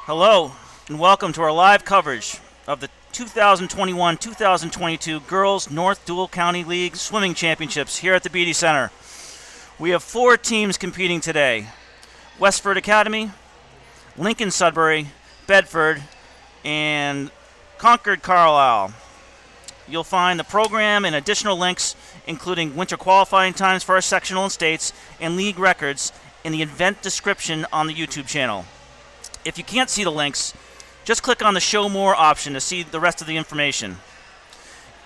Hello, and welcome to our live coverage of the 2021-2022 Girls North Dual County League Swimming Championships here at the Beatty Center. We have 4 teams competing today: Westford Academy, Lincoln-Sudbury, Bedford, and Concord Carlisle. You'll find the program and additional links, including winter qualifying times for our sectional and states and league records, in the event description on the YouTube channel. If you can't see the links, just click on the Show More option to see the rest of the information.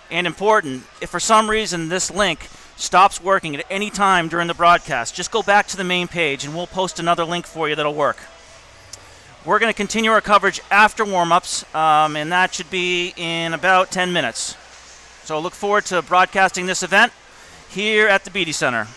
And important, if for some reason this link stops working at any time during the broadcast, just go back to the main page and we'll post another link for you that'll work. We're going to continue our coverage after warm-ups, and that should be in about 10 minutes. So look forward to broadcasting this event here at the Beatty Center.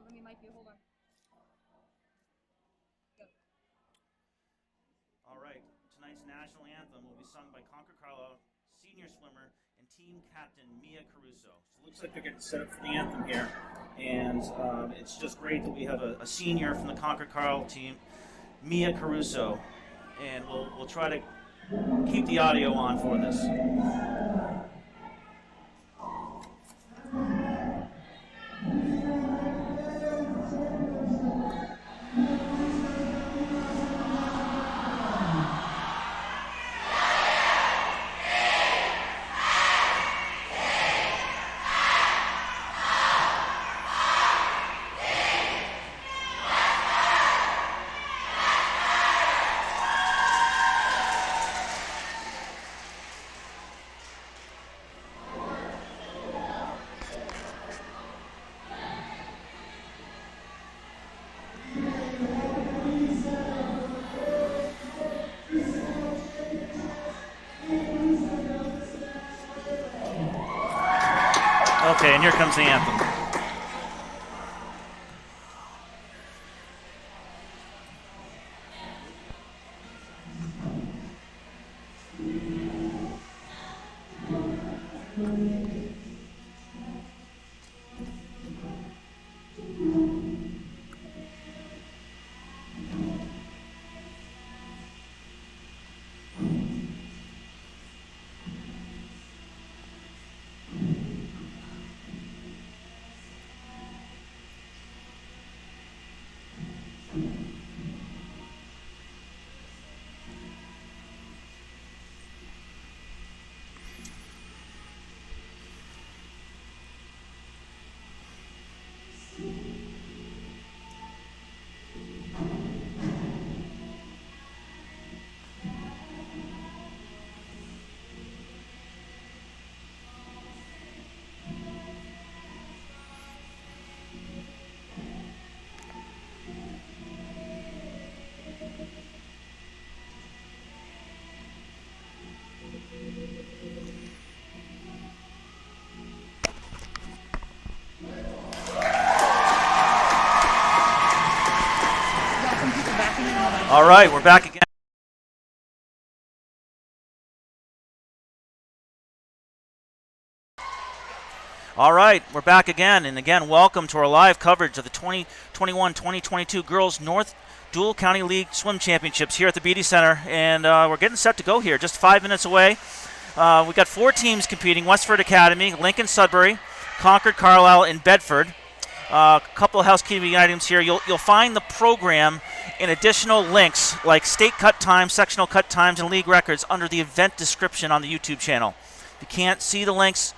on, let me mic you. Hold on. Go. All right. Tonight's national anthem will be sung by Concord Carlisle senior swimmer and team captain Mia Caruso. So it looks like they're getting set up for the anthem here, and it's just great that we have a senior from the Concord Carlisle team, Mia Caruso, and we'll try to keep the audio on for this. Okay, and here comes the anthem. All right, we're back again. All right, we're back again, and again, welcome to our live coverage of the 2021-2022 Girls North Dual County League Swim Championships here at the Beatty Center, and we're getting set to go here, just 5 minutes away. We've got 4 teams competing: Westford Academy, Lincoln-Sudbury, Concord Carlisle, and Bedford. A couple of housekeeping items here. You'll find the program and additional links like state cut times, sectional cut times, and league records under the event description on the YouTube channel. If you can't see the links,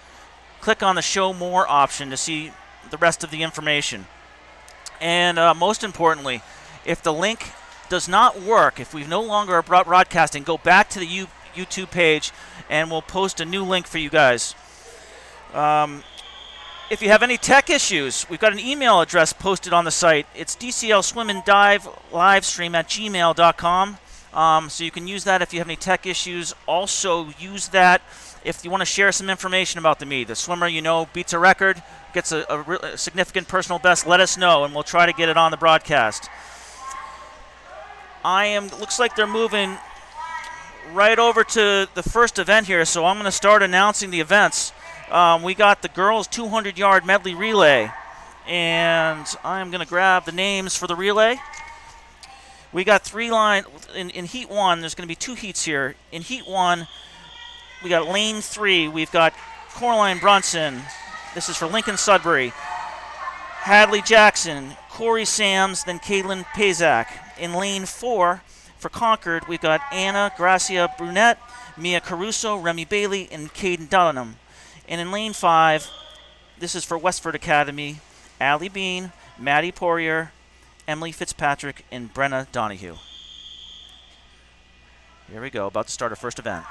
click on the Show More option to see the rest of the information. And most importantly, if the link does not work, if we no longer are broadcasting, go back to the YouTube page and we'll post a new link for you guys. If you have any tech issues, we've got an email address posted on the site. It's DCL Swim and Dive Livestream at gmail.com. So you can use that if you have any tech issues. Also use that if you want to share some information about the meet. The swimmer you know beats a record, gets a significant personal best, let us know, and we'll try to get it on the broadcast. Looks like they're moving right over to the first event here, so I'm going to start announcing the events. We got the girls 200-yard medley relay, and I'm going to grab the names for the relay. We got 3 line in heat 1. There's going to be 2 heats here. In heat 1, we got lane 3. We've got Coraline Brunson. This is for Lincoln-Sudbury. Hadley Jackson, Corey Sams, then Caitlin Pazak. In lane 4 for Concord, we've got Anna Gracia Brunette, Mia Caruso, Remy Bailey, and Caden Dunham. And in lane 5, this is for Westford Academy, Allie Bean, Maddie Poirier, Emily Fitzpatrick, and Brenna Donahue. Here we go, about to start our first event.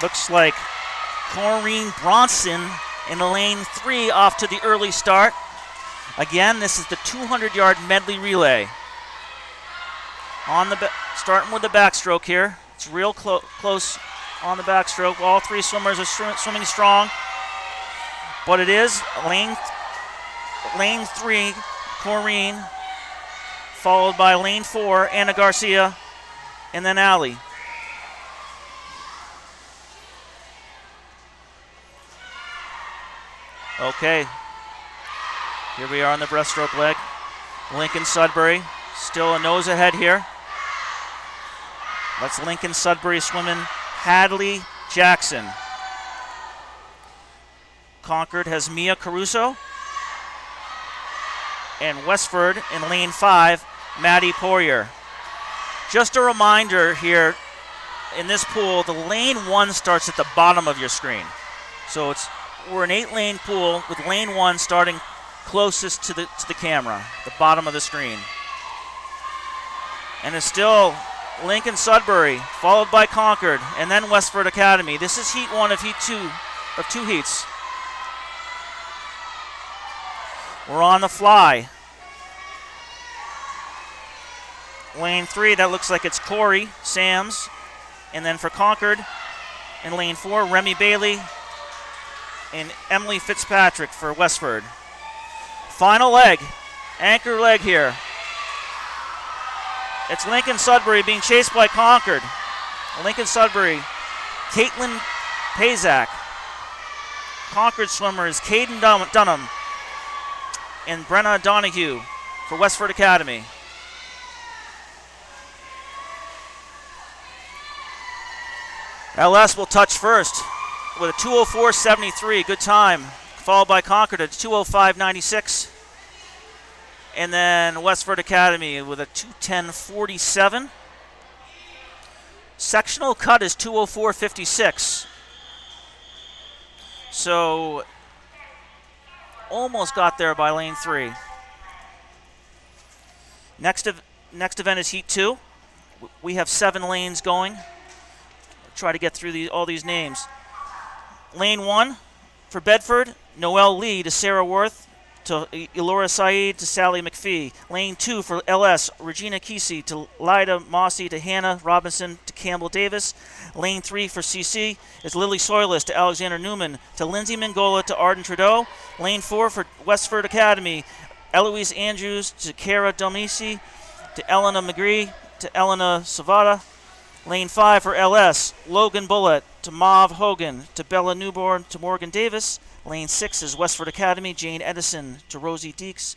Looks like Corrine Bronson in lane 3 off to the early start. Again, this is the 200-yard medley relay. Starting with the backstroke here. It's real close on the backstroke. All three swimmers are swimming strong. But it is lane 3, Corrine, followed by lane 4, Anna Garcia, and then Allie. Okay, here we are on the breaststroke leg. Lincoln-Sudbury still a nose ahead here. That's Lincoln-Sudbury swimming Hadley Jackson. Concord has Mia Caruso. And Westford in lane 5, Maddie Poirier. Just a reminder here, in this pool, the lane 1 starts at the bottom of your screen. So we're an 8-lane pool with lane 1 starting closest to the camera, the bottom of the screen. And it's still Lincoln-Sudbury, followed by Concord, and then Westford Academy. This is heat 1 of two heats. We're on the fly. Lane 3, that looks like it's Corey Sams. And then for Concord, in lane 4, Remy Bailey and Emily Fitzpatrick for Westford. Final leg, anchor leg here. It's Lincoln-Sudbury being chased by Concord. Lincoln-Sudbury, Caitlin Pazak. Concord swimmer is Caden Dunham and Brenna Donahue for Westford Academy. LS will touch first with a 2:04.73, good time, followed by Concord at 2:05.96. And then Westford Academy with a 2:10.47. Sectional cut is 2:04.56. So almost got there by lane 3. Next event is heat 2. We have 7 lanes going. Try to get through all these names. Lane 1 for Bedford, Noelle Lee to Sarah Worth, to Elora Saeed to Sally McPhee. Lane 2 for LS, Regina Kesey to Lida Mossy to Hannah Robinson to Campbell Davis. Lane 3 for CC is Lily Soilis to Alexander Newman to Lindsay Mangola to Arden Trudeau. Lane 4 for Westford Academy, Eloise Andrews to Cara Domisi to Elena McGree to Elena Savada. Lane 5 for LS, Logan Bullitt to Mauve Hogan to Bella Newborn to Morgan Davis. Lane 6 is Westford Academy, Jane Edison to Rosie Deeks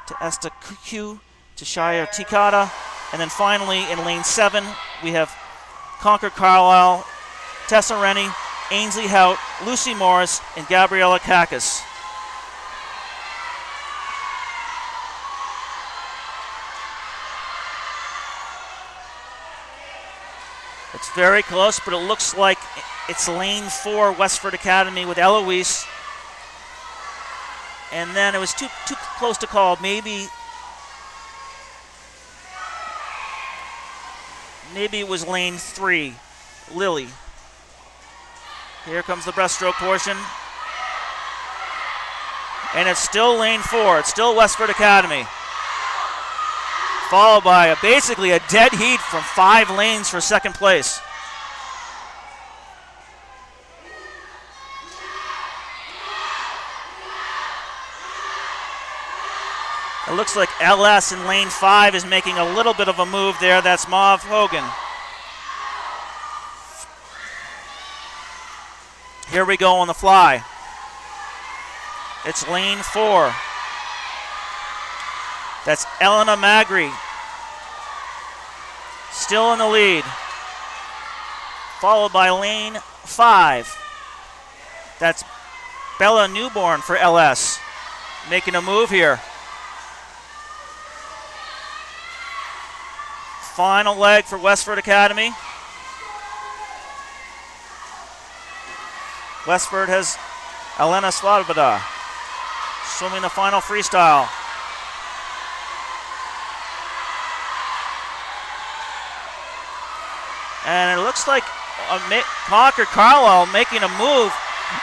to Esta Q to Shia Tikata. And then finally in lane 7, we have Concord Carlisle, Tessa Rennie, Ainsley Hout, Lucy Morris, and Gabriella Kakis. It's very close, but it looks like it's lane 4, Westford Academy with Eloise. And then it was too close to call. Maybe it was lane 3, Lily. Here comes the breaststroke portion. And it's still lane 4. It's still Westford Academy. Followed by basically a dead heat from 5 lanes for second place. It looks like LS in lane 5 is making a little bit of a move there. That's Mauve Hogan. Here we go on the fly. It's lane 4. That's Elena Magri, still in the lead. Followed by lane 5. That's Bella Newborn for LS, making a move here. Final leg for Westford Academy. Westford has Elena Svobodka swimming the final freestyle. And it looks like Concord Carlisle making a move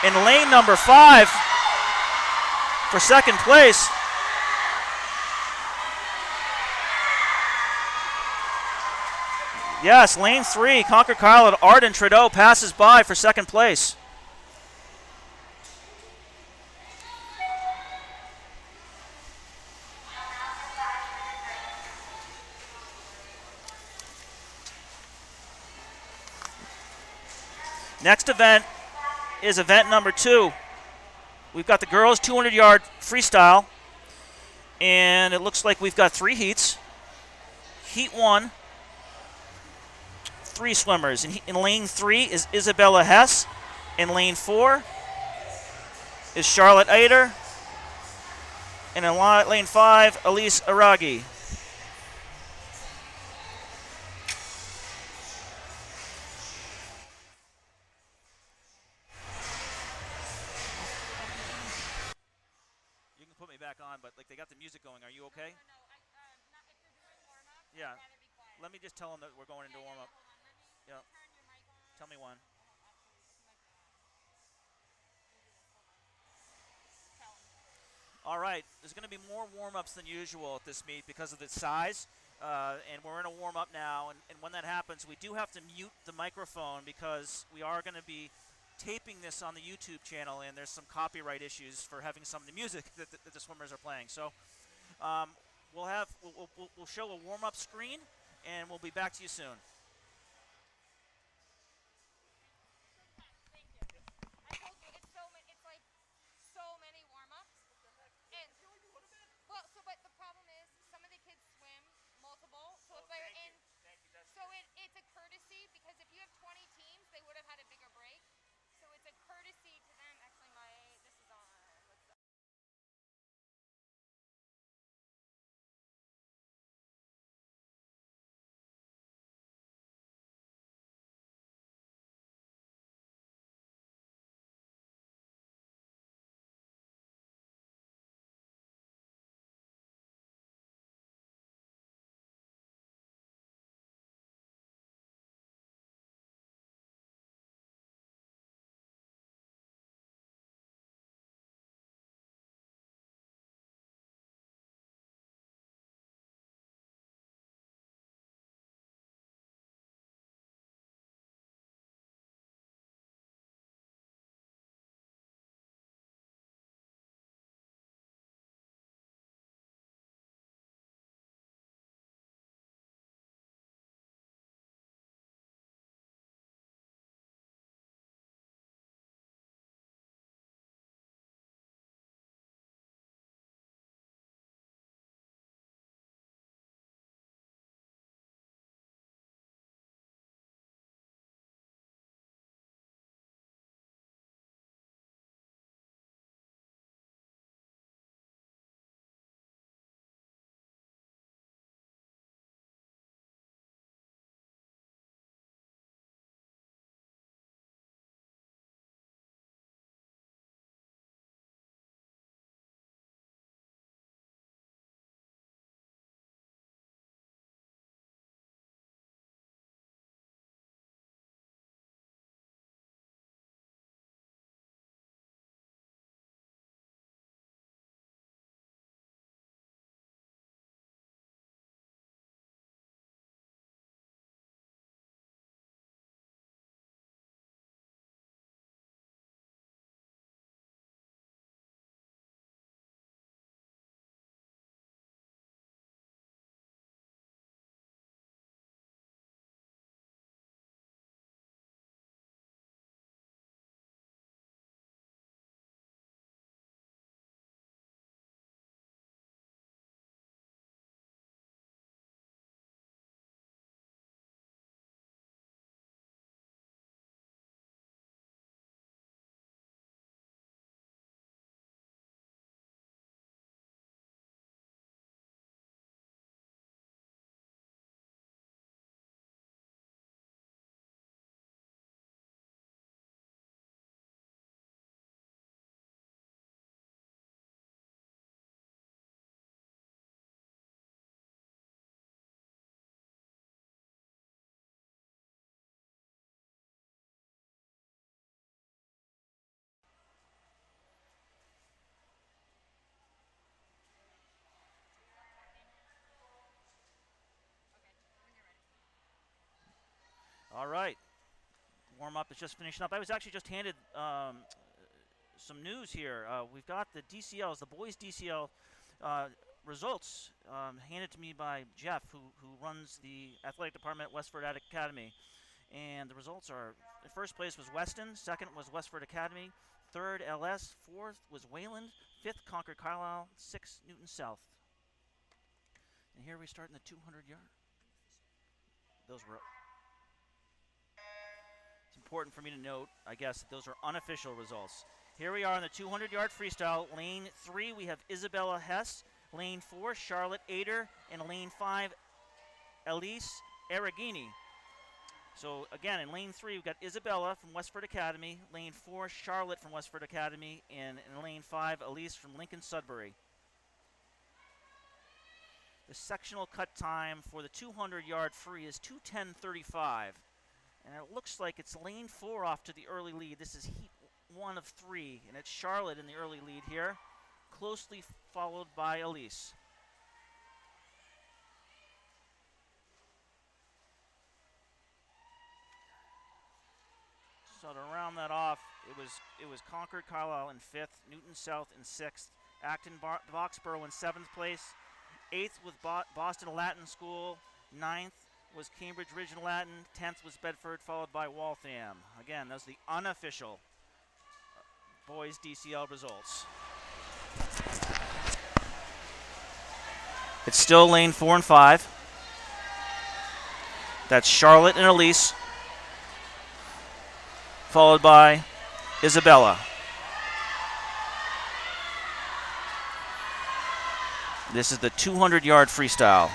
in lane number 5 for second place. Yes, lane 3, Concord Carlisle. Arden Trudeau passes by for second place. Next event is event number 2. We've got the girls 200-yard freestyle, and it looks like we've got 3 heats. Heat 1, 3 swimmers. In lane 3 is Isabella Hess. In lane 4 is Charlotte Eider. And in lane 5, Elise Aragi. You can put me back on, but they got the music going. Are you okay? Yeah. Let me just tell them that we're going into warm-up. Yeah. Tell me when. All right, there's going to be more warm-ups than usual at this meet because of its size, and we're in a warm-up now, and when that happens, we do have to mute the microphone because we are going to be taping this on the YouTube channel, and there's some copyright issues for having some of the music that the swimmers are playing. So we'll show a warm-up screen, and we'll be back to you soon. All right. Warm-up is just finishing up. I was actually just handed some news here. We've got the DCLs, the boys DCL results handed to me by Jeff, who runs the athletic department at Westford Academy. And the results are, in first place was Weston, second was Westford Academy, third LS, fourth was Wayland, fifth Concord Carlisle, sixth Newton South. And here we start in the 200-yard. Those were... It's important for me to note, I guess, that those are unofficial results. Here we are in the 200-yard freestyle. Lane 3, we have Isabella Hess. Lane 4, Charlotte Ader. And lane 5, Elise Aragini. So, again, in lane 3, we've got Isabella from Westford Academy. Lane 4, Charlotte from Westford Academy. And in lane 5, Elise from Lincoln-Sudbury. The sectional cut time for the 200-yard free is 2:10:35. And it looks like it's lane 4 off to the early lead. This is heat 1 of 3, and it's Charlotte in the early lead here, closely followed by Elise. So to round that off, it was Concord Carlisle in 5th, Newton South in 6th, Acton Boxborough in 7th place, 8th with Boston Latin School, 9th was Cambridge Ridge and Latin, 10th was Bedford, followed by Waltham. Again, those are the unofficial boys DCL results. It's still lane 4 and 5. That's Charlotte and Elise, followed by Isabella. This is the 200-yard freestyle.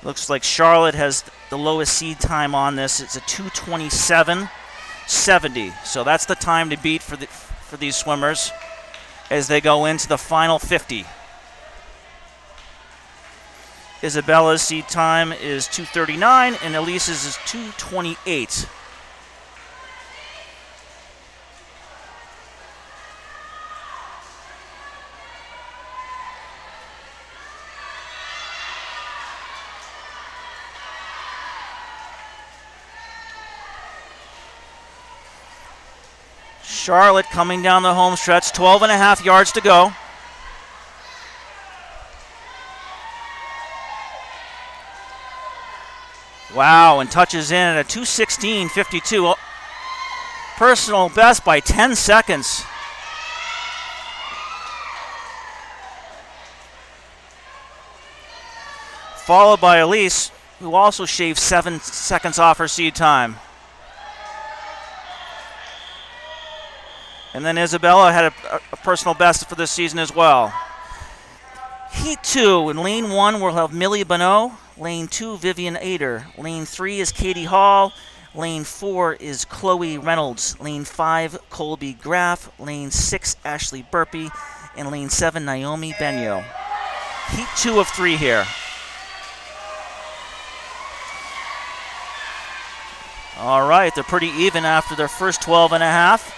Looks like Charlotte has the lowest seed time on this. It's a 2:27:70. So that's the time to beat for these swimmers as they go into the final 50. Isabella's seed time is 2:39 and Elise's is 2:28. Charlotte coming down the home stretch, 12.5 yards to go. Wow, and touches in at a 2:16:52. Personal best by 10 seconds. Followed by Elise, who also shaved 7 seconds off her seed time. And then Isabella had a personal best for this season as well. Heat 2, in lane 1 we'll have Millie Bonneau. Lane 2, Vivian Ader. Lane 3 is Katie Hall. Lane 4 is Chloe Reynolds. Lane 5, Colby Graff. Lane 6, Ashley Burpee. And lane 7, Naomi Benyo. Heat 2 of 3 here. All right, they're pretty even after their first 12.5.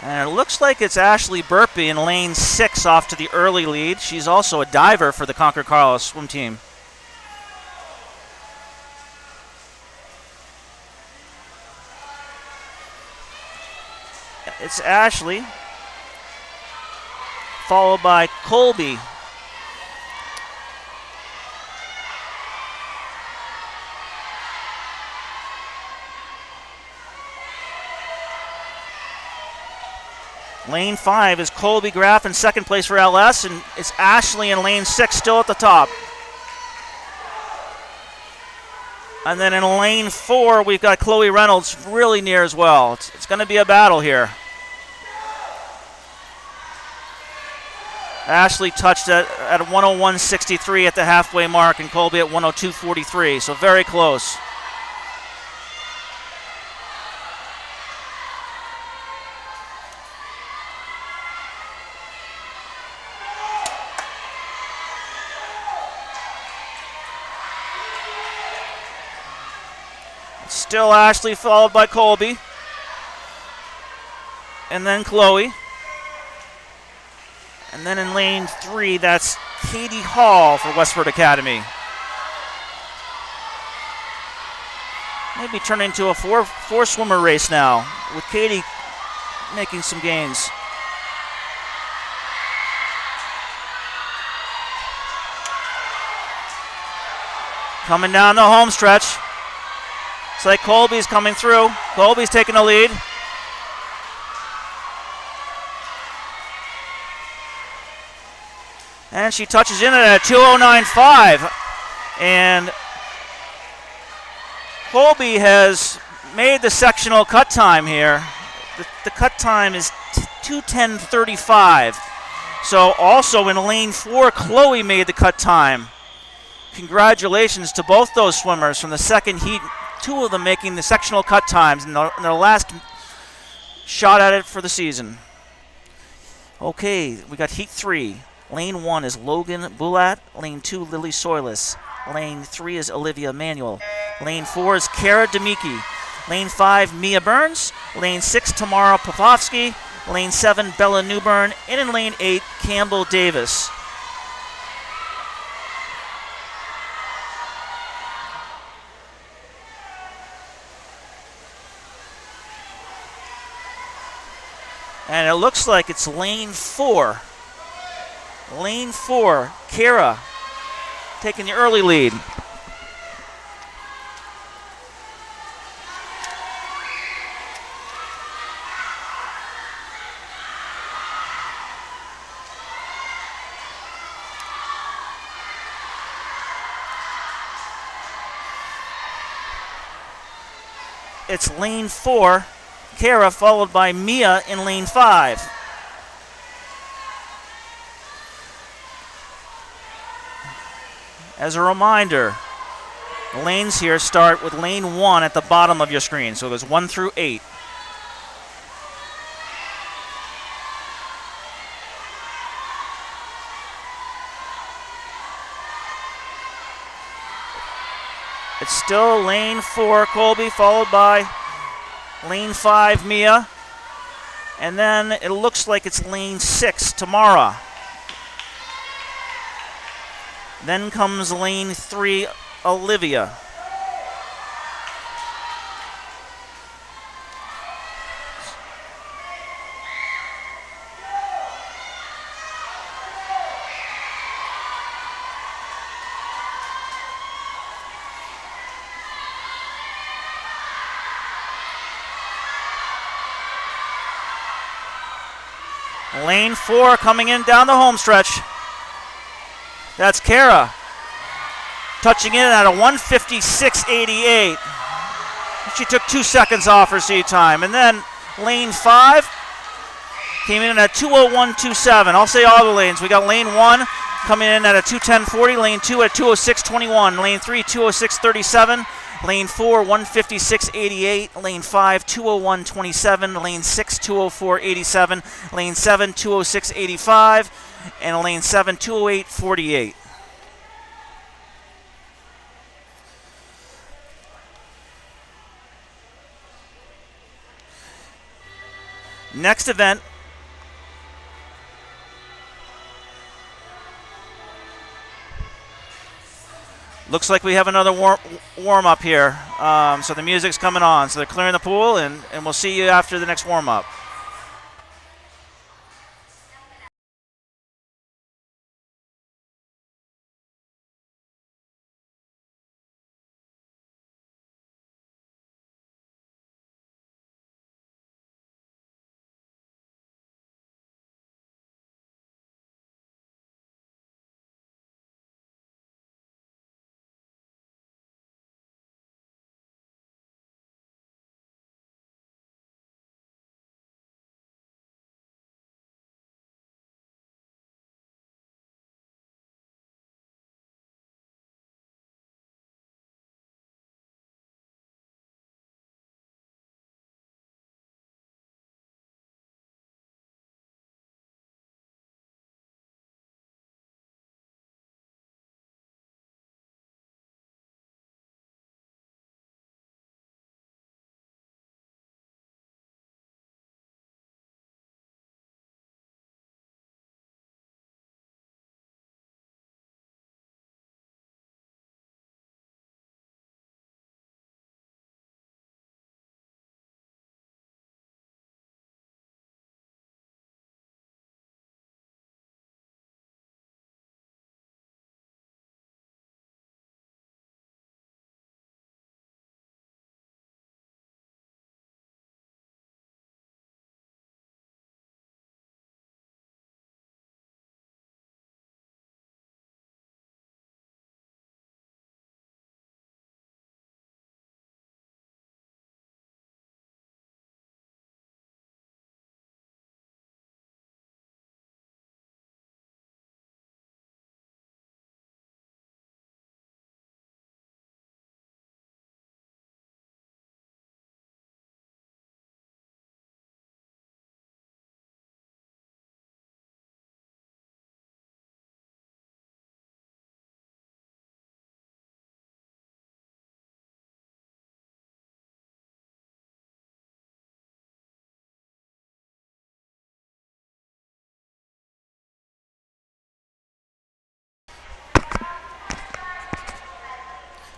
And it looks like it's Ashley Burpee in lane 6 off to the early lead. She's also a diver for the Concord Carlisle swim team. It's Ashley, followed by Colby. Lane 5 is Colby Graff in second place for LS, and it's Ashley in lane 6 still at the top. And then in lane 4, we've got Chloe Reynolds really near as well. It's going to be a battle here. Ashley touched at 101.63 at the halfway mark, and Colby at 102.43, so very close. Still Ashley, followed by Colby. And then Chloe. And then in lane 3, that's Katie Hall for Westford Academy. Maybe turn into a four swimmer race now, with Katie making some gains. Coming down the home stretch. It's like Colby's coming through. Colby's taking the lead. And she touches in at a 2:09.5. And Colby has made the sectional cut time here. The cut time is 2:10.35. So also in lane 4, Chloe made the cut time. Congratulations to both those swimmers from the second heat. 2 of them making the sectional cut times in their last shot at it for the season. Okay, we got heat 3. Lane 1 is Logan Bulat. Lane 2, Lily Soilis. Lane 3 is Olivia Manuel. Lane 4 is Kara Demiki. Lane 5, Mia Burns. Lane 6, Tamara Popovsky. Lane 7, Bella Newburn. And in lane 8, Campbell Davis. And it looks like it's lane 4. Lane 4, Kara taking the early lead. It's lane 4, Kara, followed by Mia in lane 5. As a reminder, the lanes here start with lane 1 at the bottom of your screen. So there's 1 through 8. It's still lane 4, Colby, followed by lane 5, Mia. And then it looks like it's lane 6, Tamara. Then comes lane 3, Olivia. Lane 4 coming in down the home stretch. That's Kara. Touching in at a 1:56.88. She took 2 seconds off her seat time. And then lane 5 came in at 2:01.27. I'll say all the lanes. We got lane 1 coming in at a 2:10.40. Lane 2 at 2:06.21. Lane 3, 2:06.37. Lane 4, 1:56.88. Lane 5, 2:01.27. Lane 6, 2:04.87. Lane 7, 2:06.85. And lane 7, 2:08.48. Next event, looks like we have another warm up here. So the music's coming on. So they're clearing the pool, and we'll see you after the next warm up.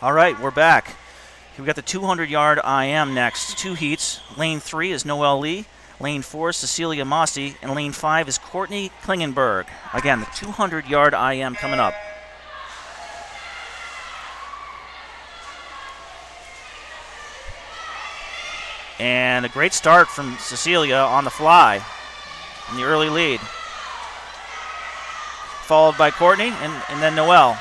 All right, we're back. We've got the 200-yard IM next. 2 heats. Lane 3 is Noelle Lee. Lane 4 is Cecilia Mossy. And lane 5 is Courtney Klingenberg. Again, the 200-yard IM coming up. And a great start from Cecilia on the fly in the early lead. Followed by Courtney and then Noelle.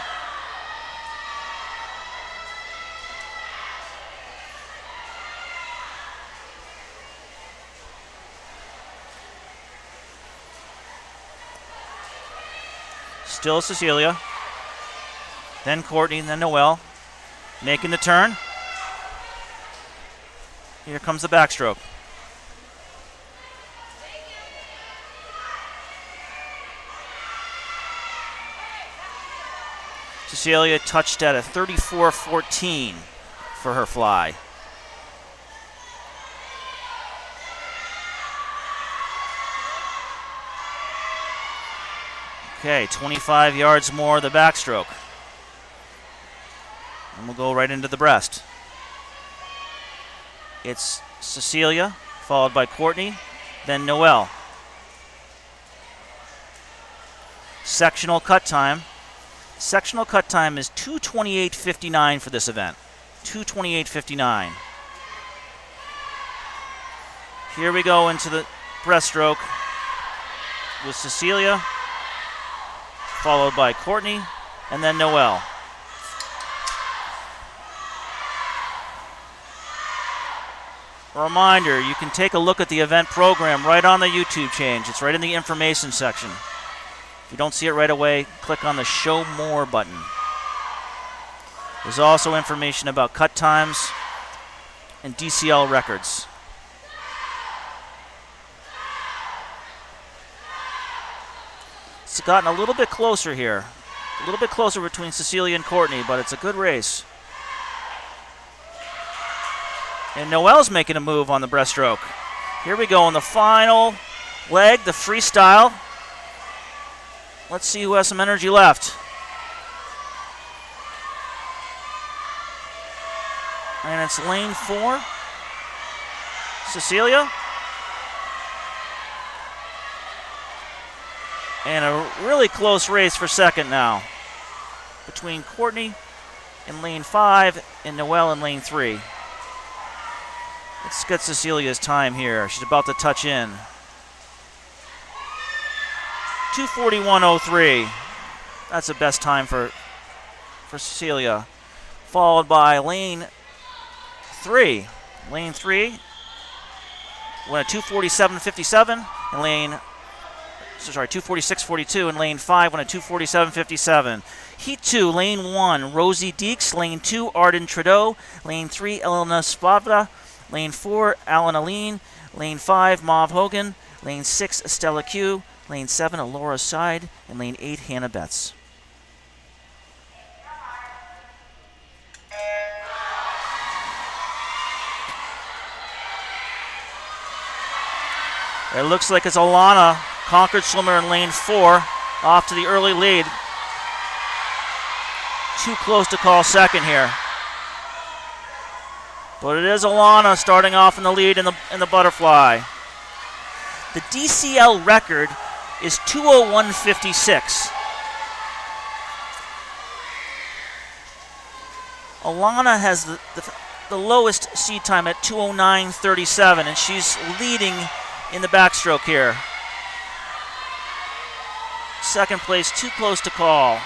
Still Cecilia, then Courtney, then Noelle, making the turn. Here comes the backstroke. Cecilia touched at a 34.14 for her fly. Okay, 25 yards more the backstroke. And we'll go right into the breast. It's Cecilia, followed by Courtney, then Noelle. Sectional cut time. Sectional cut time is 2:28.59 for this event. 2:28.59. Here we go into the breaststroke with Cecilia, followed by Courtney, and then Noelle. A reminder, you can take a look at the event program right on the YouTube page. It's right in the information section. If you don't see it right away, click on the Show More button. There's also information about cut times and DCL records. It's gotten a little bit closer here. A little bit closer between Cecilia and Courtney, but it's a good race. And Noelle's making a move on the breaststroke. Here we go in the final leg, the freestyle. Let's see who has some energy left. And it's lane 4, Cecilia. And a really close race for second now between Courtney in lane 5 and Noelle in lane 3. Let's get Cecilia's time here. She's about to touch in. 2:41.03. That's the best time for Cecilia. Followed by lane 3. Lane 3 went at 2:47.57 and 2:46.42, and lane 5 went at 2:47.57. Heat 2, lane 1, Rosie Deeks. Lane 2, Arden Trudeau. Lane 3, Elena Spavda. Lane 4, Alan Aline. Lane 5, Mauve Hogan. Lane 6, Estella Q. Lane 7, Alora Side. And lane 8, Hannah Betts. It looks like it's Alana, Concord swimmer in lane 4, off to the early lead. Too close to call second here. But it is Alana starting off in the lead in the butterfly. The DCL record is 2:01.56. Alana has the lowest seed time at 2:09.37, and she's leading in the backstroke here. Second place, too close to call.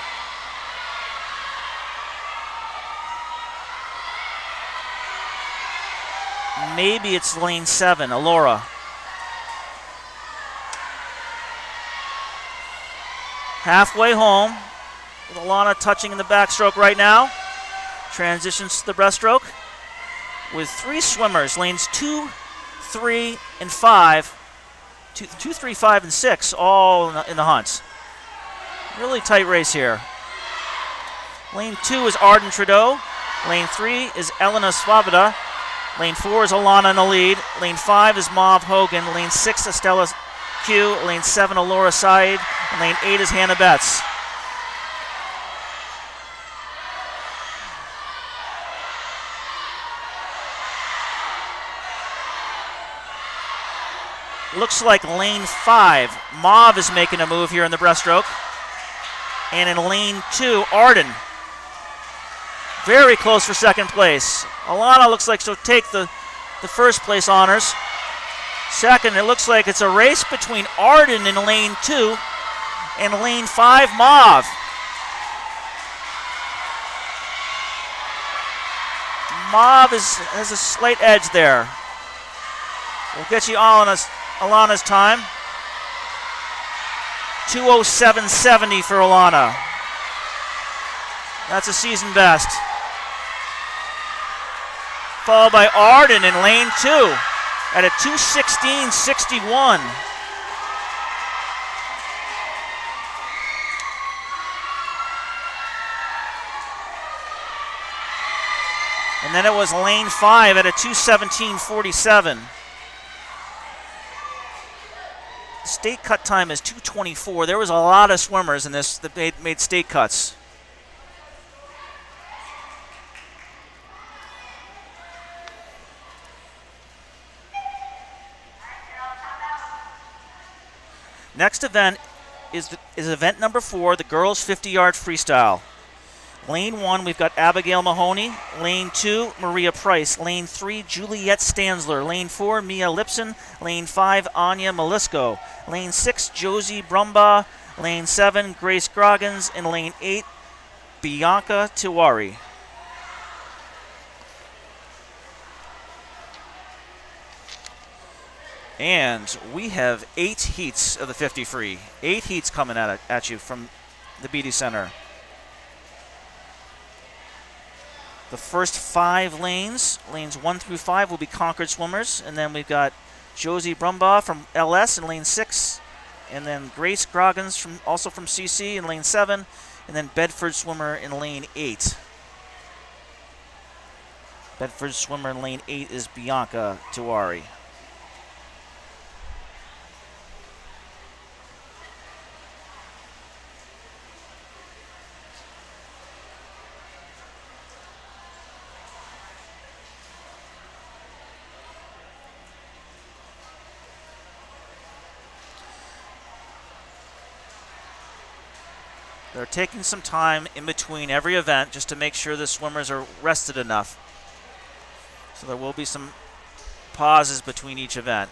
Maybe it's lane 7, Alora. Halfway home, with Alana touching in the backstroke right now. Transitions to the breaststroke with 3 swimmers, lanes 2, 3, and 5. 2, 3, 5, and 6, all in the hunts. Really tight race here. Lane 2 is Arden Trudeau. Lane 3 is Elena Svabada. Lane 4 is Alana in the lead. Lane 5 is Mauve Hogan. Lane 6 is Estella Q. Lane 7, Alora Said. And lane 8 is Hannah Betts. looks like lane 5, Mauve is making a move here in the breaststroke. And in lane 2, Arden. Very close for second place. Alana looks like she'll take the first place honors. Second, it looks like it's a race between Arden in lane 2 and lane 5, Mauve. Mauve has a slight edge there. We'll get you Alana's time. 2:07.70 for Alana. That's a season best. Followed by Arden in lane 2 at a 2:16.61. And then it was lane 5 at a 2:17.47. State cut time is 2:24. There was a lot of swimmers in this that made state cuts. Next event is event number 4, the girls 50-yard freestyle. Lane 1, we've got Abigail Mahoney. Lane 2, Maria Price. Lane 3, Juliette Stanzler. Lane 4, Mia Lipson. Lane 5, Anya Malisco. Lane 6, Josie Brumbaugh. Lane 7, Grace Groggins. And lane 8, Bianca Tiwari. And we have 8 heats of the 50 free. 8 heats coming at you from the Beatty Center. The first 5 lanes, lanes 1 through 5, will be Concord swimmers. And then we've got Josie Brumbaugh from LS in lane 6. And then Grace Groggins also from CC in lane 7. And then Bedford swimmer in lane 8. Bedford swimmer in lane 8 is Bianca Tiwari. They're taking some time in between every event just to make sure the swimmers are rested enough. So there will be some pauses between each event,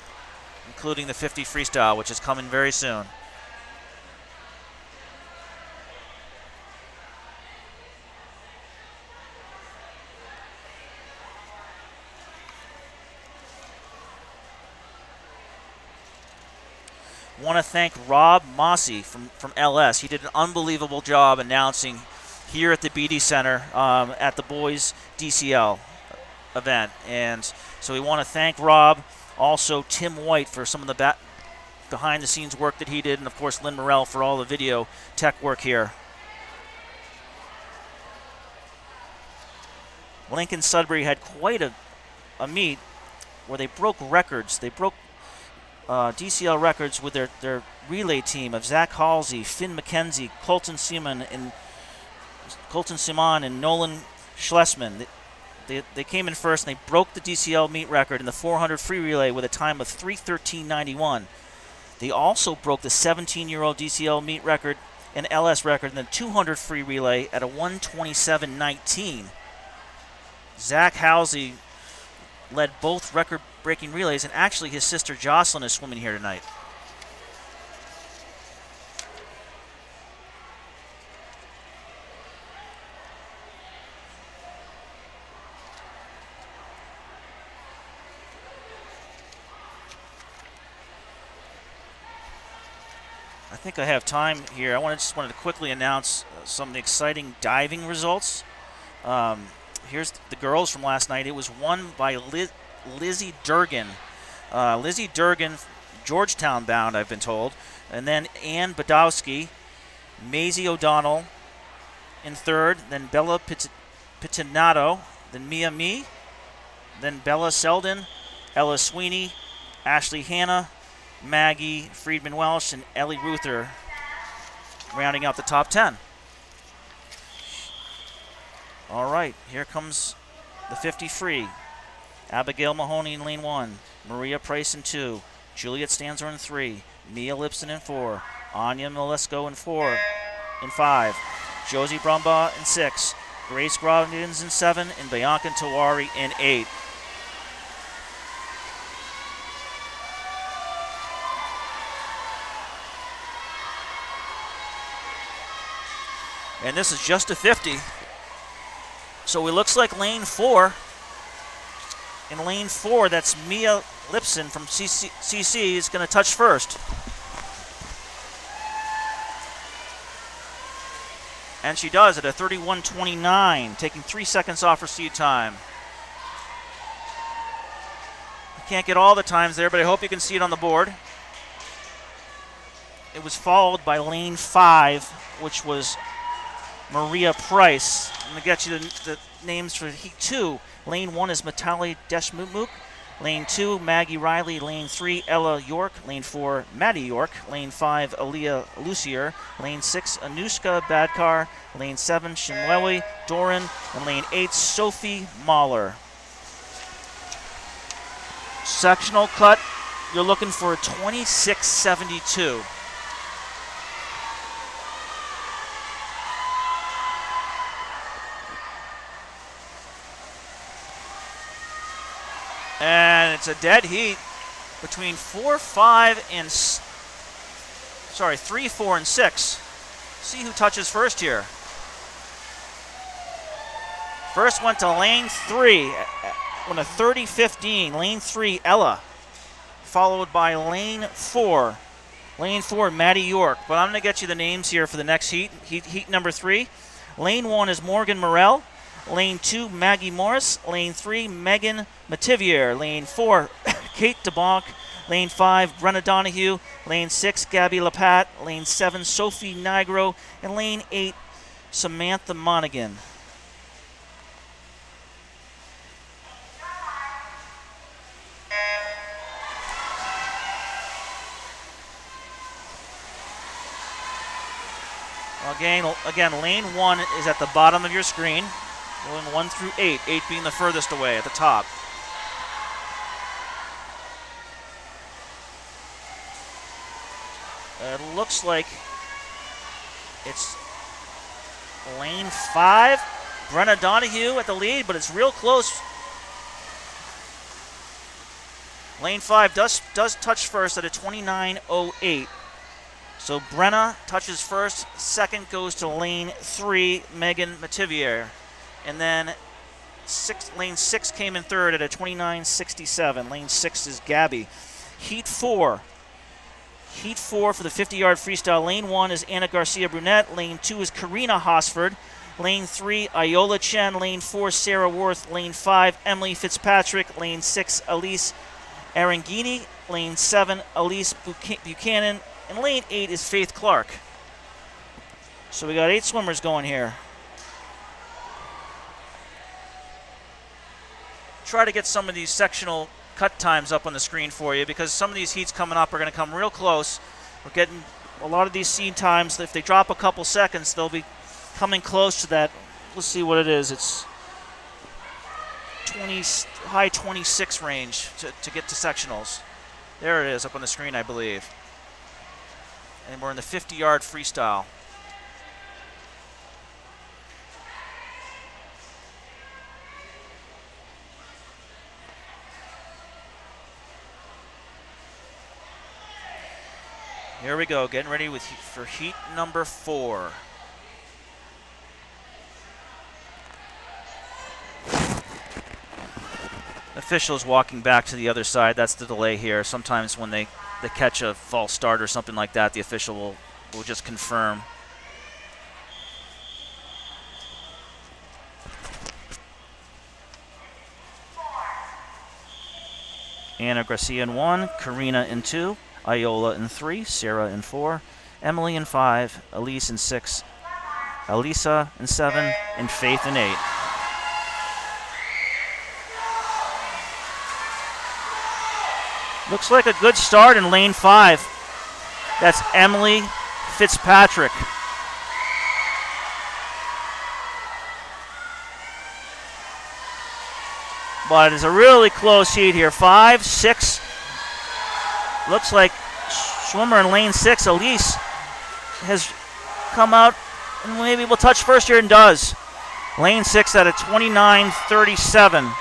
including the 50 freestyle, which is coming very soon. Want to thank Rob Mossy from LS. He did an unbelievable job announcing here at the Beatty Center at the boys DCL event. And so we want to thank Rob, also Tim White for some of the behind the scenes work that he did, and of course Lynn Morrell for all the video tech work here. Lincoln-Sudbury had quite a meet where they broke records. They broke DCL records with their relay team of Zach Halsey, Finn McKenzie, Colton Simon, and Nolan Schlesman. They came in first, and they broke the DCL meet record in the 400 free relay with a time of 3:13.91. They also broke the 17-year-old DCL meet record and LS record in the 200 free relay at a 1:27.19. Zach Halsey led both record-breaking relays, and actually his sister Jocelyn is swimming here tonight. I think I have time here. I just wanted to quickly announce some of the exciting diving results. Here's the girls from last night. It was won by Lizzie Durgan. Lizzie Durgan, Georgetown bound, I've been told. And then Ann Badowski, Maisie O'Donnell in third. Then Bella Pitinato. Then Mia Mee. Then Bella Selden, Ella Sweeney, Ashley Hanna, Maggie Friedman-Welsh, and Ellie Ruther rounding out the top 10. All right, here comes the 50 free. Abigail Mahoney in lane 1, Maria Price in 2, Juliet Stanzer in 3. Mia Lipson in 4. Anya Malesko in 4. In 5. Josie Brumbaugh in 6. Grace Groggins in 7. And Bianca Tawari in 8. And this is just a 50. So it looks like lane 4. In lane 4, that's Mia Lipson from CC is going to touch first. And she does at a 31.29, taking 3 seconds off her seed time. I can't get all the times there, but I hope you can see it on the board. It was followed by lane 5, which was Maria Price. I'm going to get you the names for Heat 2. Lane 1 is Matali Deshmukmuk. Lane 2, Maggie Riley. Lane 3, Ella York. Lane 4, Maddie York. Lane 5, Aaliyah Lucier. Lane 6, Anushka Badkar. Lane 7, Shimlewi Doran. And lane 8, Sophie Mahler. Sectional cut, you're looking for a 26.72. And it's a dead heat between 3, 4, and 6. See who touches first here. First went to lane 3 on a 30.15. Lane 3, Ella. Followed by lane 4. Lane 4, Maddie York. But I'm going to get you the names here for the next heat. Heat number 3. Lane 1 is Morgan Morell. Lane 2, Maggie Morris. Lane 3, Megan Mativier. Lane 4, Kate DeBonk. Lane 5, Brenna Donahue. Lane 6, Gabby Lapat. Lane 7, Sophie Nigro. And lane 8, Samantha Monaghan. Again, lane 1 is at the bottom of your screen. Going 1 through 8, 8 being the furthest away at the top. It looks like it's lane 5, Brenna Donahue at the lead, but it's real close. Lane 5 does touch first at a 29.08. So Brenna touches first, second goes to lane 3, Megan Mativier. And then lane 6 came in third at a 29.67. Lane 6 is Gabby. Heat 4. Heat 4 for the 50-yard freestyle. Lane 1 is Anna Garcia Brunette. Lane 2 is Karina Hosford. Lane 3, Iola Chen. Lane 4, Sarah Worth. Lane 5, Emily Fitzpatrick. Lane 6, Elise Arangini. Lane 7, Elise Buchanan. And lane 8 is Faith Clark. So we got 8 swimmers going here. Try to get some of these sectional cut times up on the screen for you because some of these heats coming up are going to come real close. We're getting a lot of these seed times. If they drop a couple seconds, they'll be coming close to that. Let's see what it is. It's high 26 range to get to sectionals. There it is up on the screen, I believe. And we're in the 50-yard freestyle. Here we go, getting ready for heat number 4. Officials walking back to the other side. That's the delay here. Sometimes when they catch a false start or something like that, the official will just confirm. Anna Garcia in 1, Karina in 2. Iola in 3, Sarah in 4, Emily in 5, Elise in 6, Elisa in 7, and Faith in 8. Looks like a good start in lane 5. That's Emily Fitzpatrick. But it's a really close heat here. 5, 6, looks like swimmer in lane 6, Elise, has come out and maybe will touch first here and does. Lane 6 at a 29.37.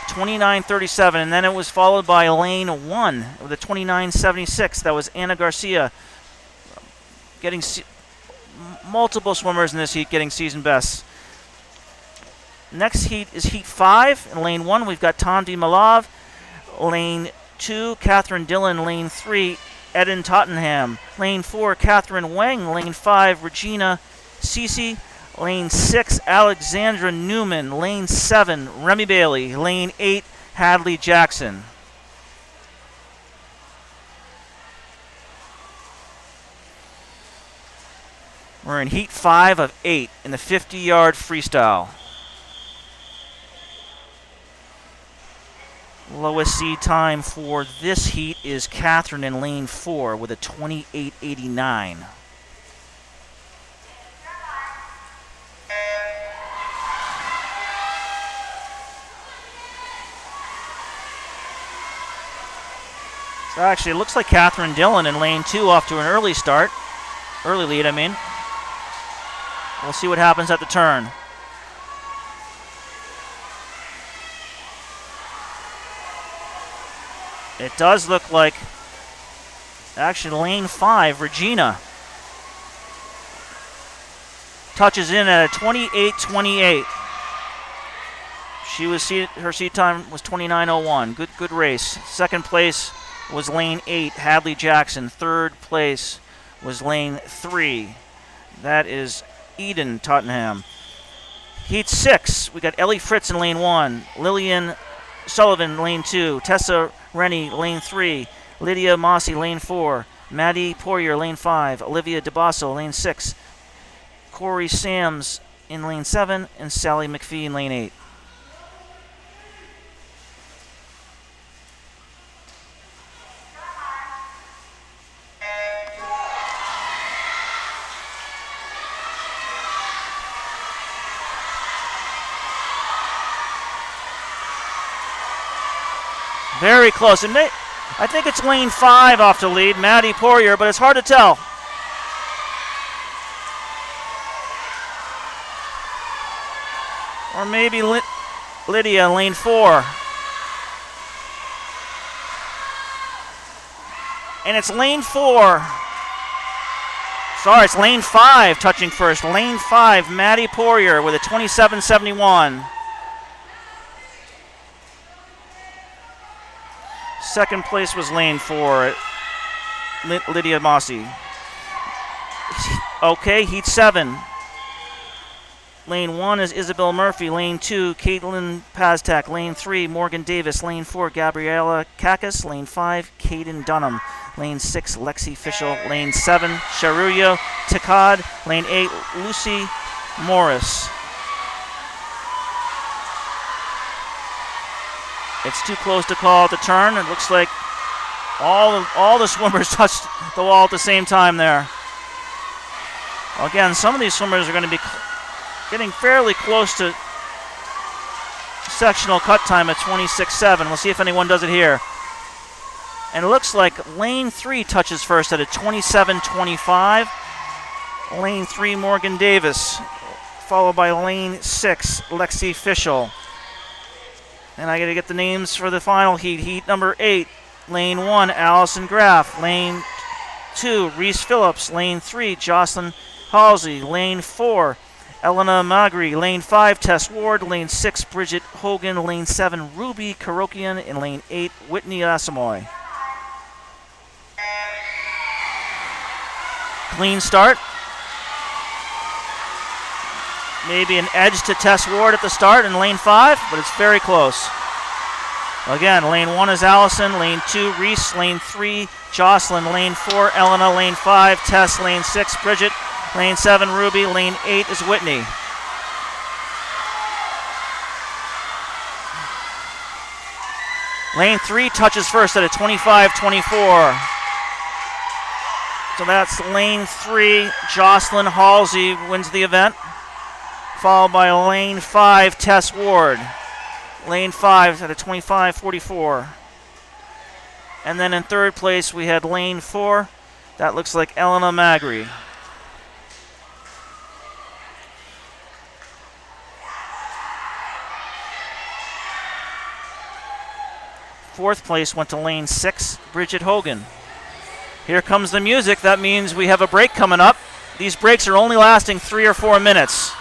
29.37, and then it was followed by lane 1 with a 29.76. That was Anna Garcia, getting multiple swimmers in this heat getting season bests. Next heat is heat 5. In lane 1, we've got Tanvi Malav. Lane 2, Catherine Dillon. Lane 3, Eden Tottenham. Lane 4, Catherine Wang. Lane 5, Regina Cece. Lane 6, Alexandra Newman. Lane 7, Remy Bailey. Lane 8, Hadley Jackson. We're in heat 5 of 8 in the 50-yard freestyle. Lowest seed time for this heat is Catherine in lane 4 with a 28.89. So actually, it looks like Catherine Dillon in lane 2 off to an early start. Early lead, I mean. We'll see what happens at the turn. It does look like, actually, lane 5, Regina, touches in at a 28.28. She was her seat time was 29.01. Good race. Second place was lane 8, Hadley Jackson. Third place was lane 3. That is Eden Tottenham. Heat 6, we got Ellie Fritz in lane 1, Lillian Sullivan lane 2, Tessa Rennie lane 3, Lydia Mossy lane 4, Maddie Poirier lane 5, Olivia DeBasso lane 6, Corey Sams in lane 7, and Sally McPhee in lane 8. Very close. And I think it's lane 5 off to lead, Maddie Poirier, but it's hard to tell. Or maybe Lydia in lane 4. And it's lane 4. Sorry, it's lane 5 touching first. Lane 5, Maddie Poirier with a 27.71. Second place was lane 4, Lydia Mossy. Okay, heat 7. Lane 1 is Isabel Murphy. Lane 2, Caitlin Paztak. Lane 3, Morgan Davis. Lane 4, Gabriella Kakis. Lane 5, Caden Dunham. Lane 6, Lexi Fischel. Lane 7, Sharuya Takad. Lane 8, Lucy Morris. It's too close to call at the turn. It looks like all the swimmers touched the wall at the same time there. Again, some of these swimmers are going to be getting fairly close to sectional cut time at 26.7. We'll see if anyone does it here. And it looks like lane 3 touches first at a 27.25. Lane 3, Morgan Davis, followed by lane 6, Lexi Fischel. And I got to get the names for the final heat. Heat number 8, lane 1, Allison Graff. Lane 2, Reese Phillips. Lane 3, Jocelyn Halsey. Lane 4, Elena Magri. Lane 5, Tess Ward. Lane 6, Bridget Hogan. Lane 7, Ruby Karokian. And lane 8, Whitney Asamoy. Clean start. Maybe an edge to Tess Ward at the start in lane 5, but it's very close. Again, lane 1 is Allison, lane 2, Reese, lane 3, Jocelyn, lane 4, Elena, lane 5, Tess, lane 6, Bridget, lane 7, Ruby, lane 8 is Whitney. Lane 3 touches first at a 25.24. So that's lane 3, Jocelyn Halsey wins the event, followed by lane 5, Tess Ward. Lane 5 at a 25.44. And then in third place, we had lane 4. That looks like Elena Magri. Fourth place went to lane 6, Bridget Hogan. Here comes the music. That means we have a break coming up. These breaks are only lasting 3 or 4 minutes.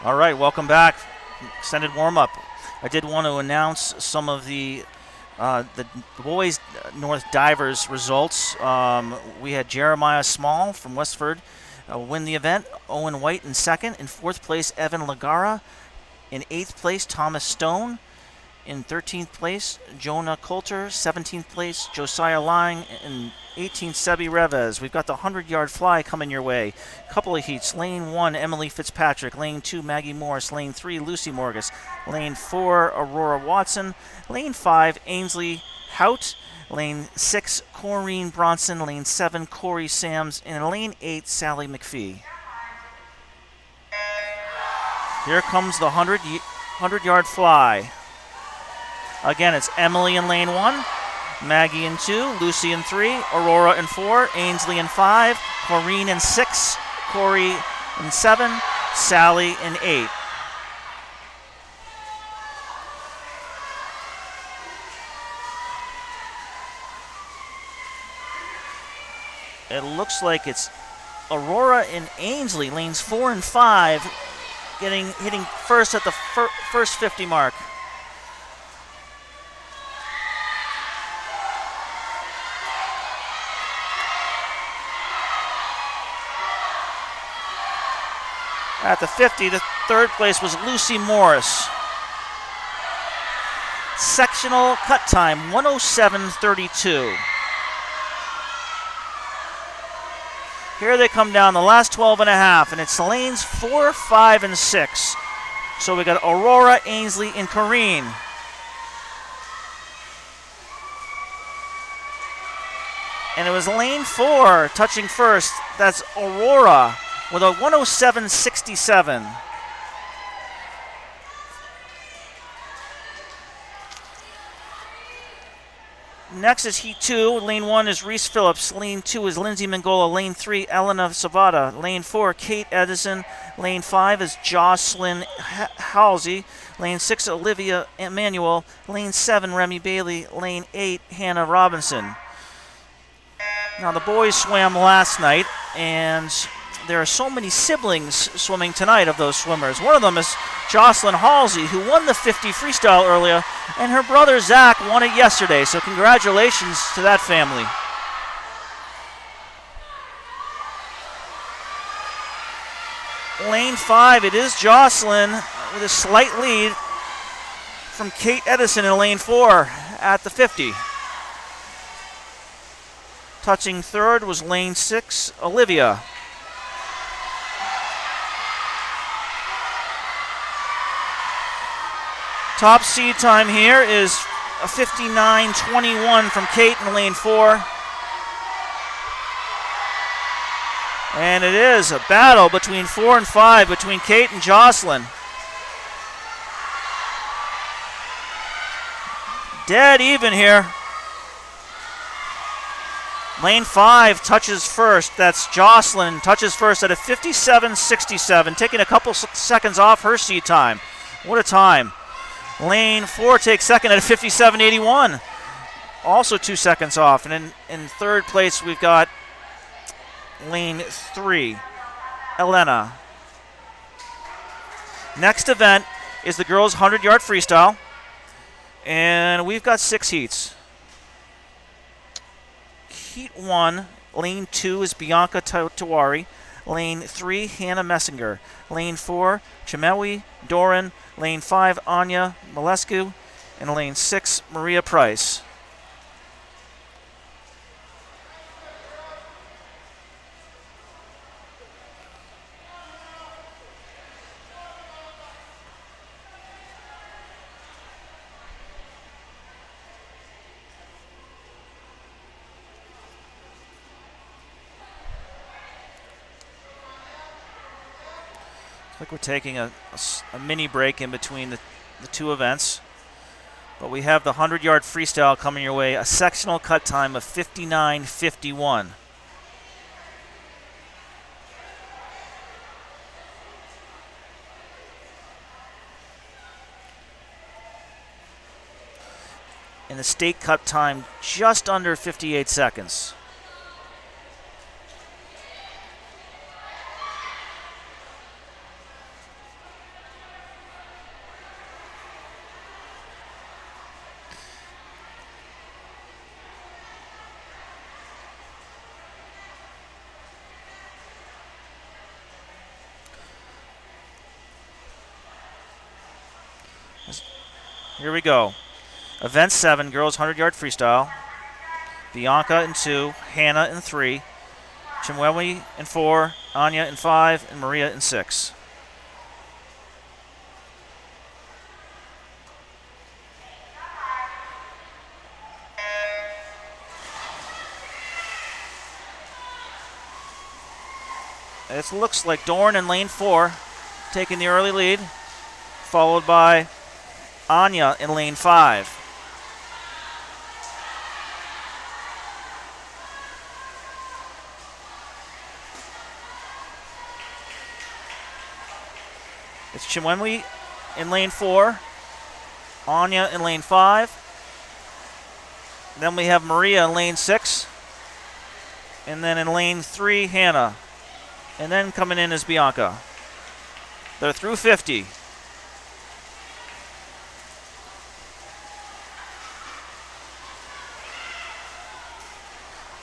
All right, welcome back. Extended warm-up. I did want to announce some of the boys North divers results. We had Jeremiah Small from Westford win the event. Owen White in second. In fourth place, Evan Lagara. In eighth place, Thomas Stone. In 13th place, Jonah Coulter. 17th place, Josiah Lang. In 18th, Sebi Revez. We've got the 100-yard fly coming your way. Couple of heats. Lane 1, Emily Fitzpatrick. Lane 2, Maggie Morris. Lane 3, Lucy Morgus. Lane 4, Aurora Watson. Lane 5, Ainsley Hout. Lane 6, Corrine Bronson. Lane 7, Corey Sams. And Lane 8, Sally McPhee. Here comes the 100-yard fly. Again, it's Emily in lane 1, Maggie in 2, Lucy in 3, Aurora in 4, Ainsley in 5, Corrine in 6, Corey in 7, Sally in 8. It looks like it's Aurora and Ainsley, lanes 4 and 5, hitting first at the first 50 mark. At the 50, the third place was Lucy Morris. Sectional cut time, 1:07:32. Here they come down the last 12 and a half, and it's lanes 4, 5, and 6. So we got Aurora, Ainsley, and Corrine. And it was lane 4 touching first. That's Aurora with a 1:07:67. Next is Heat 2. Lane 1 is Reese Phillips. Lane 2 is Lindsay Mangola. Lane 3, Elena Savada. Lane 4, Kate Edison. Lane 5 is Jocelyn Halsey. Lane 6, Olivia Emanuel. Lane 7, Remy Bailey. Lane 8, Hannah Robinson. Now the boys swam last night, and there are so many siblings swimming tonight of those swimmers. One of them is Jocelyn Halsey, who won the 50 freestyle earlier, and her brother Zach won it yesterday. So congratulations to that family. Lane 5, it is Jocelyn with a slight lead from Kate Edison in lane 4 at the 50. Touching third was lane 6, Olivia. Top seed time here is a 59:21 from Kate in lane 4. And it is a battle between 4 and 5 between Kate and Jocelyn. Dead even here. Lane 5 touches first. That's Jocelyn touches first at a 57:67, taking a couple seconds off her seed time. What a time. Lane 4 takes second at a 57:81. Also 2 seconds off. And in third place, we've got lane 3, Elena. Next event is the girls' 100-yard freestyle. And we've got 6 heats. Heat 1, lane 2 is Bianca Tawari. Lane 3, Hannah Messinger. Lane 4, Chimewi Doran. Lane 5, Anya Malescu. And lane 6, Maria Price. I think we're taking a mini break in between the two events. But we have the 100-yard freestyle coming your way, a sectional cut time of 59:51. And the state cut time just under 58 seconds. Here we go. Event 7, girls 100-yard freestyle. Bianca in 2, Hannah in 3, Chimwewe in 4, Anya in 5, and Maria in 6. It looks like Dorn in lane 4 taking the early lead, followed by Anya in lane 5. It's Chimwewe in lane 4, Anya in lane 5. Then we have Maria in lane 6. And then in lane 3, Hannah. And then coming in is Bianca. They're through 50.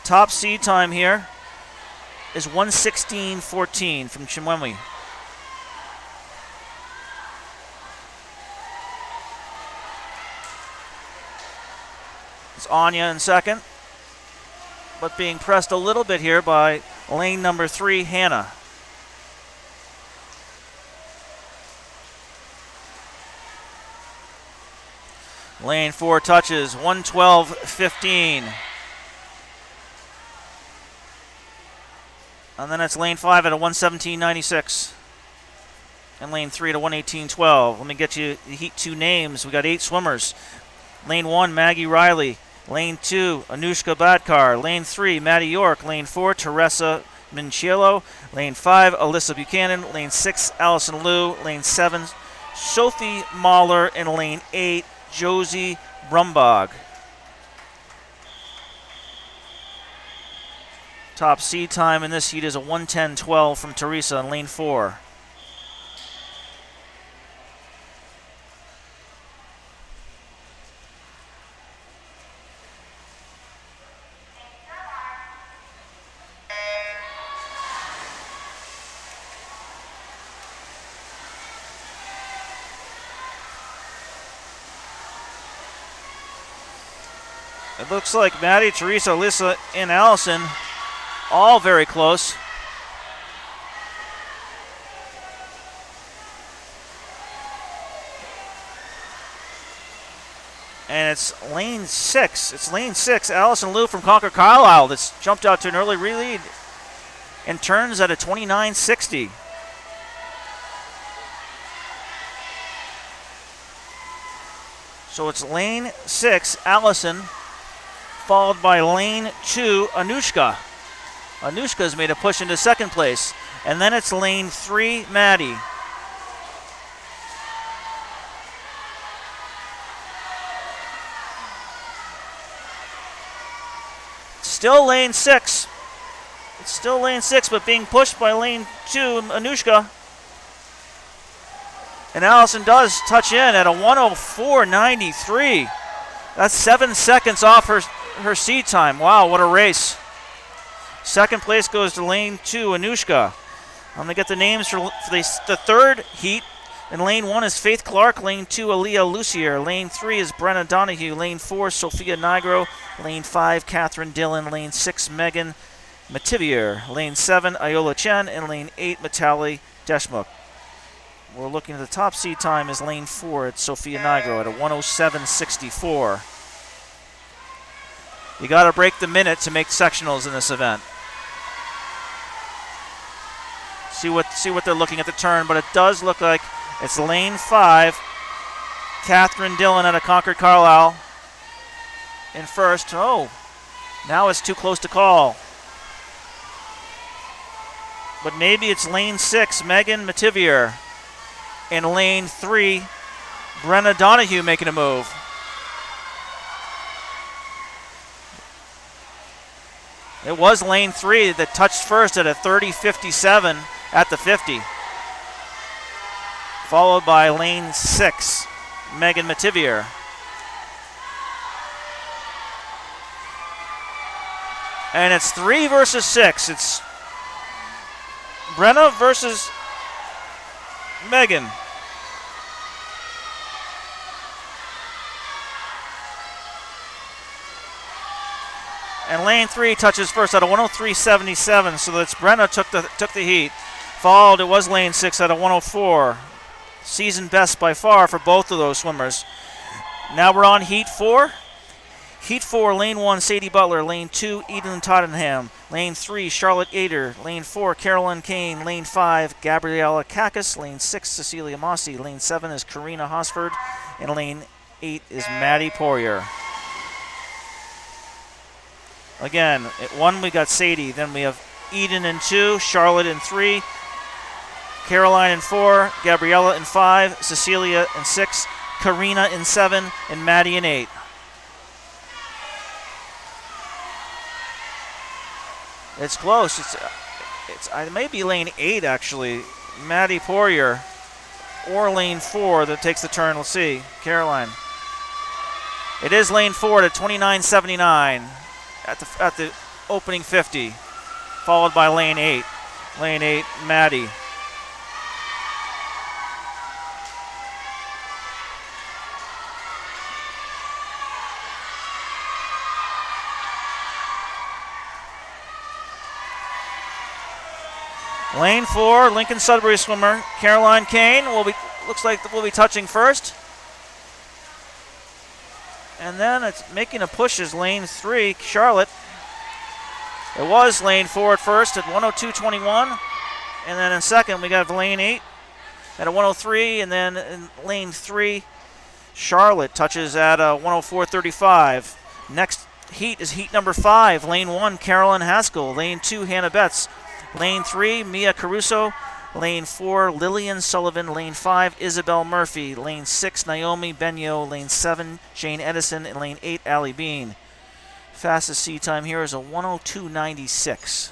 Top seed time here is 1:16.14 from Chimwewe. It's Anya in second, but being pressed a little bit here by lane number 3, Hannah. Lane 4 touches, 1:12.15. And then it's lane 5 at a 1:17.96. And lane 3 at a 1:18.12. Let me get you the Heat 2 names. We got 8 swimmers. Lane 1, Maggie Riley. Lane 2, Anushka Badkar. Lane 3, Maddie York. Lane 4, Teresa Minciello. Lane 5, Alyssa Buchanan. Lane 6, Allison Liu. Lane 7, Sophie Mahler. And lane 8, Josie Brumbog. Top seed time in this heat is a 1:10.12 from Teresa in lane 4. It looks like Maddie, Teresa, Alyssa, and Allison all very close. And it's lane 6. It's lane 6, Allison Liu from Concord Carlisle, that's jumped out to an early lead and turns at a 29.60. So it's lane 6, Allison, followed by lane 2, Anushka. Anushka's made a push into second place. And then it's lane 3, Maddie. Still lane 6. It's still lane 6, but being pushed by lane 2, Anushka. And Allison does touch in at a 1:04.93. That's 7 seconds off her seed time. Wow, what a race. Second place goes to lane 2, Anushka. I'm going to get the names for the third heat. In lane 1 is Faith Clark. Lane 2, Aaliyah Lucier. Lane 3 is Brenna Donahue. Lane 4, Sophia Nigro. Lane 5, Catherine Dillon. Lane 6, Megan Mativier. Lane 7, Iola Chen. And lane 8, Matali Deshmukh. We're looking at the top seed time is lane 4 at Sophia Nigro at a 1:07.64. You got to break the minute to make sectionals in this event. See what they're looking at the turn, but it does look like it's lane 5, Catherine Dillon out of Concord Carlisle in first. Oh, now it's too close to call. But maybe it's lane 6, Megan Mativier. In lane 3, Brenna Donahue making a move. It was lane 3 that touched first at a 30.57 at the 50. Followed by lane 6, Megan Mativier. And it's 3 versus 6. It's Brenna versus Megan. And lane 3 touches first at a 103.77, so that's Brenna took the heat. Followed, it was lane 6 at a 104. Season best by far for both of those swimmers. Now we're on heat 4. Heat 4, lane 1, Sadie Butler. Lane 2, Eden Tottenham. Lane 3, Charlotte Gator. Lane 4, Carolyn Kane. Lane 5, Gabriella Kakis. Lane 6, Cecilia Mossy. Lane 7 is Karina Hosford. And lane 8 is Maddie Poirier. Again, at 1 we got Sadie. Then we have Eden in 2, Charlotte in 3, Caroline in 4, Gabriella in 5, Cecilia in 6, Karina in 7, and Maddie in 8. It's close. It may be lane 8 actually. Maddie Poirier, or lane 4 that takes the turn. We'll see. Caroline. It is lane 4 at 29.79 at the opening 50, followed by lane 8. Lane 8, Maddie. Lane 4, Lincoln-Sudbury swimmer Caroline Kane looks like will be touching first. And then it's making a push is lane 3, Charlotte. It was lane 4 at first at 102.21. And then in second we got lane 8 at a 103. And then in lane 3, Charlotte touches at a 104.35. Next heat is heat number 5, lane 1, Carolyn Haskell. Lane 2, Hannah Betts. Lane 3, Mia Caruso. Lane 4, Lillian Sullivan. Lane 5, Isabel Murphy. Lane 6, Naomi Benyo. Lane 7, Jane Edison. And lane 8, Allie Bean. Fastest sea time here is a 102.96.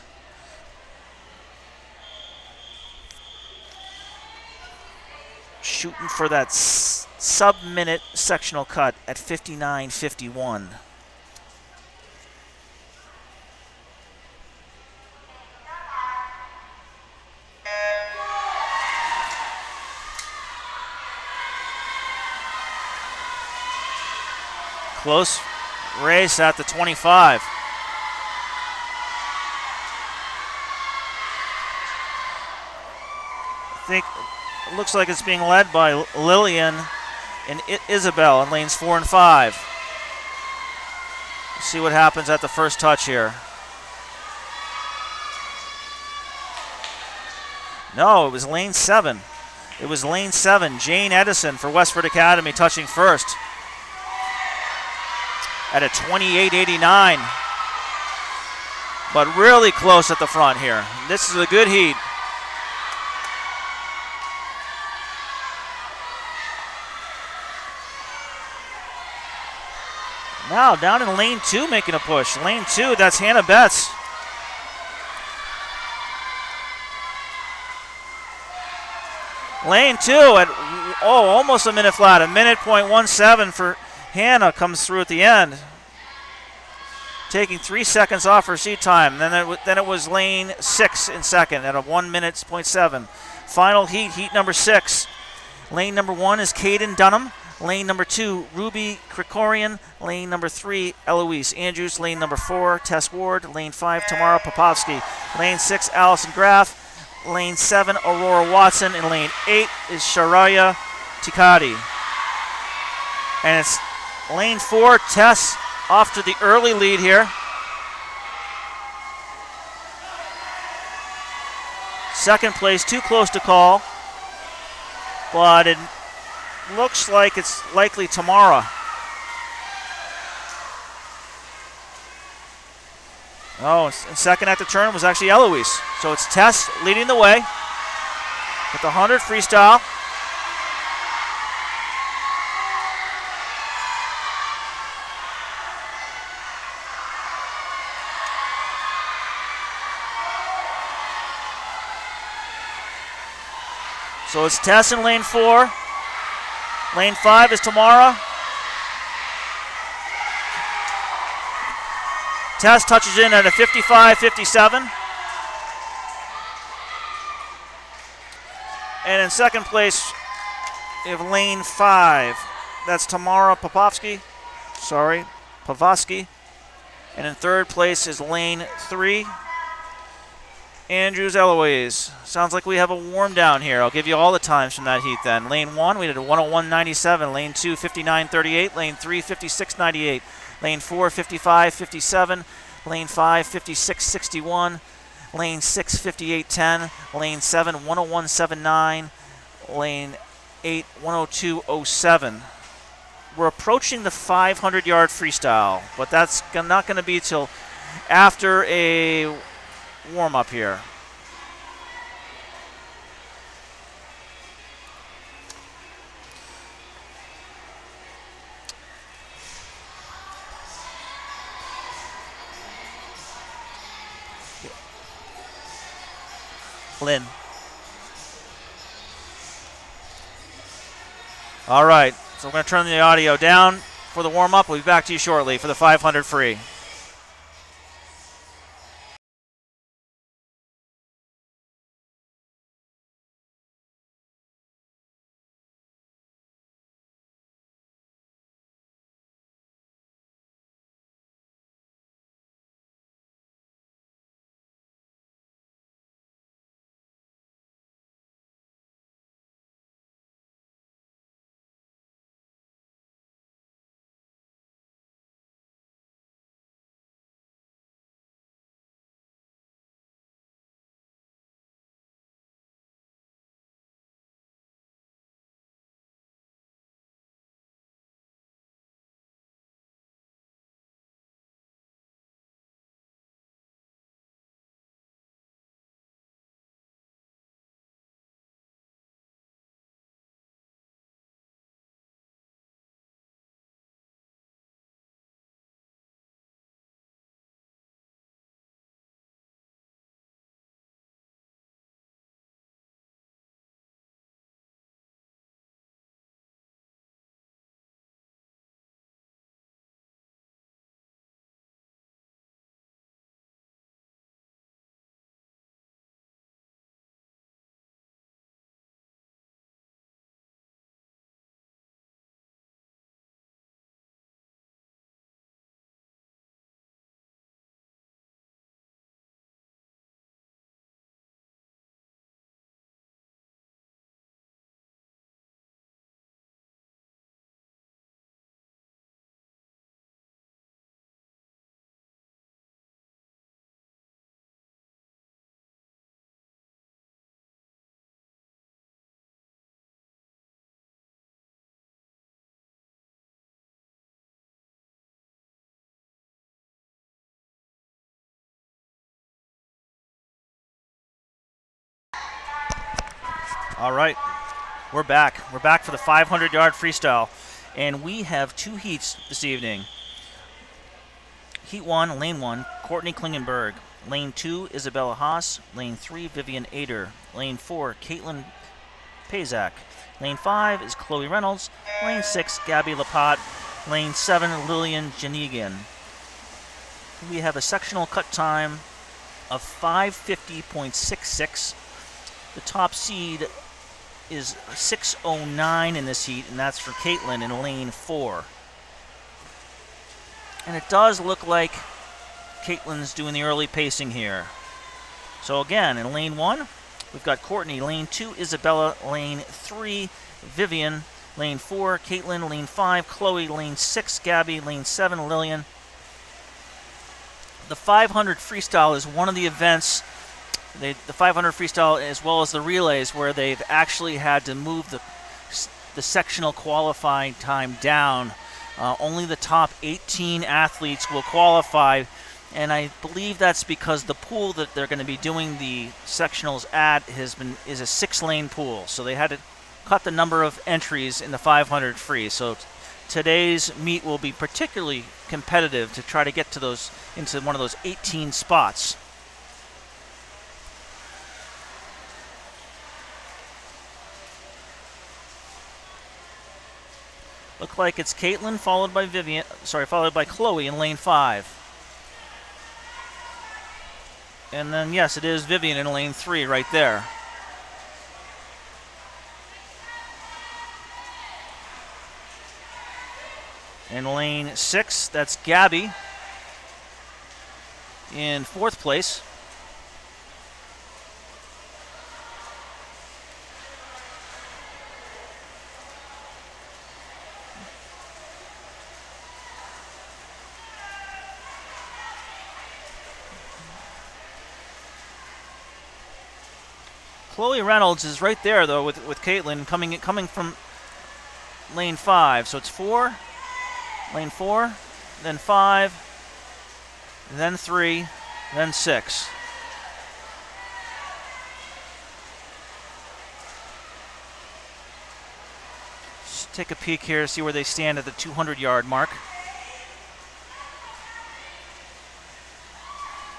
Shooting for that sub-minute sectional cut at 59.51. Close race at the 25. I think it looks like it's being led by Lillian and Isabel in lanes 4 and 5. Let's see what happens at the first touch here. No, it was lane 7. It was lane 7, Jane Edison for Westford Academy touching first at a 28.89. But really close at the front here. This is a good heat. Now down in lane 2 making a push. Lane 2, that's Hannah Betts. Lane 2 at almost a minute flat. A minute .17 for Hannah comes through at the end, taking 3 seconds off her seat time. Then it was lane 6 in second at a 1 minute .7. Final heat number 6. Lane number 1 is Caden Dunham. Lane number 2, Ruby Krikorian. Lane number 3, Eloise Andrews. Lane number 4, Tess Ward. Lane 5, Tamara Popovsky. Lane 6, Allison Graff. Lane 7, Aurora Watson. And lane 8 is Sharaya Tikati. And it's lane 4, Tess off to the early lead here. Second place, too close to call. But it looks like it's likely Tamara. Oh, and second at the turn was actually Eloise. So it's Tess leading the way with the 100 freestyle. So it's Tess in lane 4. Lane 5 is Tamara. Tess touches in at a 55.57. And in second place, we have lane 5. That's Tamara Popovsky. Pavosky. And in third place is lane 3, Andrews Eloise. Sounds like we have a warm down here. I'll give you all the times from that heat then. Lane 1, we did a 101.97. Lane 2, 59.38. Lane 3, 56.98. Lane 4, 55.57. Lane 5, 56.61. Lane 6, 58.10. Lane 7, 101.79. Lane 8, 102.07. We're approaching the 500-yard freestyle, but that's not going to be till after a warm-up here. Lynn. All right, so we're going to turn the audio down for the warm-up. We'll be back to you shortly for the 500 free. All right, we're back. We're back for the 500-yard freestyle, and we have 2 heats this evening. Heat 1, Lane 1, Courtney Klingenberg. Lane 2, Isabella Haas. Lane 3, Vivian Ader. Lane 4, Caitlin Pazak. Lane 5 is Chloe Reynolds. Lane 6, Gabby Lapat. Lane 7, Lillian Janigan. We have a sectional cut time of 5:50.66. The top seed is 6:09 in this heat, and that's for Caitlin in lane 4. And it does look like Caitlin's doing the early pacing here. So again, in lane 1, we've got Courtney. Lane 2, Isabella. Lane 3, Vivian. Lane 4, Caitlin. Lane 5, Chloe. Lane 6, Gabby. Lane 7, Lillian. The 500 freestyle is one of the events, the 500 freestyle as well as the relays, where they've actually had to move the sectional qualifying time down. Only the top 18 athletes will qualify, and I believe that's because the pool that they're going to be doing the sectionals at is a 6-lane pool, so they had to cut the number of entries in the 500 free. So today's meet will be particularly competitive to try to get to into one of those 18 spots. Look like it's Caitlin followed by Chloe in lane 5. And then yes, it is Vivian in lane 3 right there. In lane 6, that's Gabby. in 4th place. Chloe Reynolds is right there, though, with Caitlin coming from lane 5. So it's 4, lane 4, then 5, then 3, then 6. Just take a peek here, see where they stand at the 200-yard mark.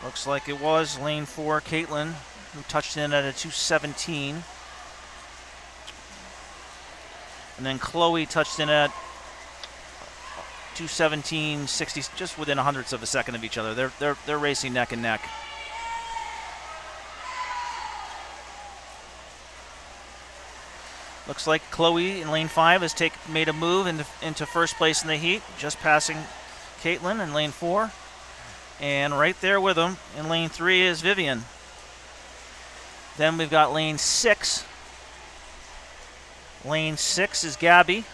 Looks like it was lane 4, Caitlin, who touched in at a 2:17. And then Chloe touched in at 2:17.60, just within a hundredths of a second of each other. They're racing neck and neck. Looks like Chloe in lane 5 has made a move into first place in the heat, just passing Caitlin in lane 4. And right there with them in lane 3 is Vivian. Then we've got lane 6. Lane 6 is Gabby,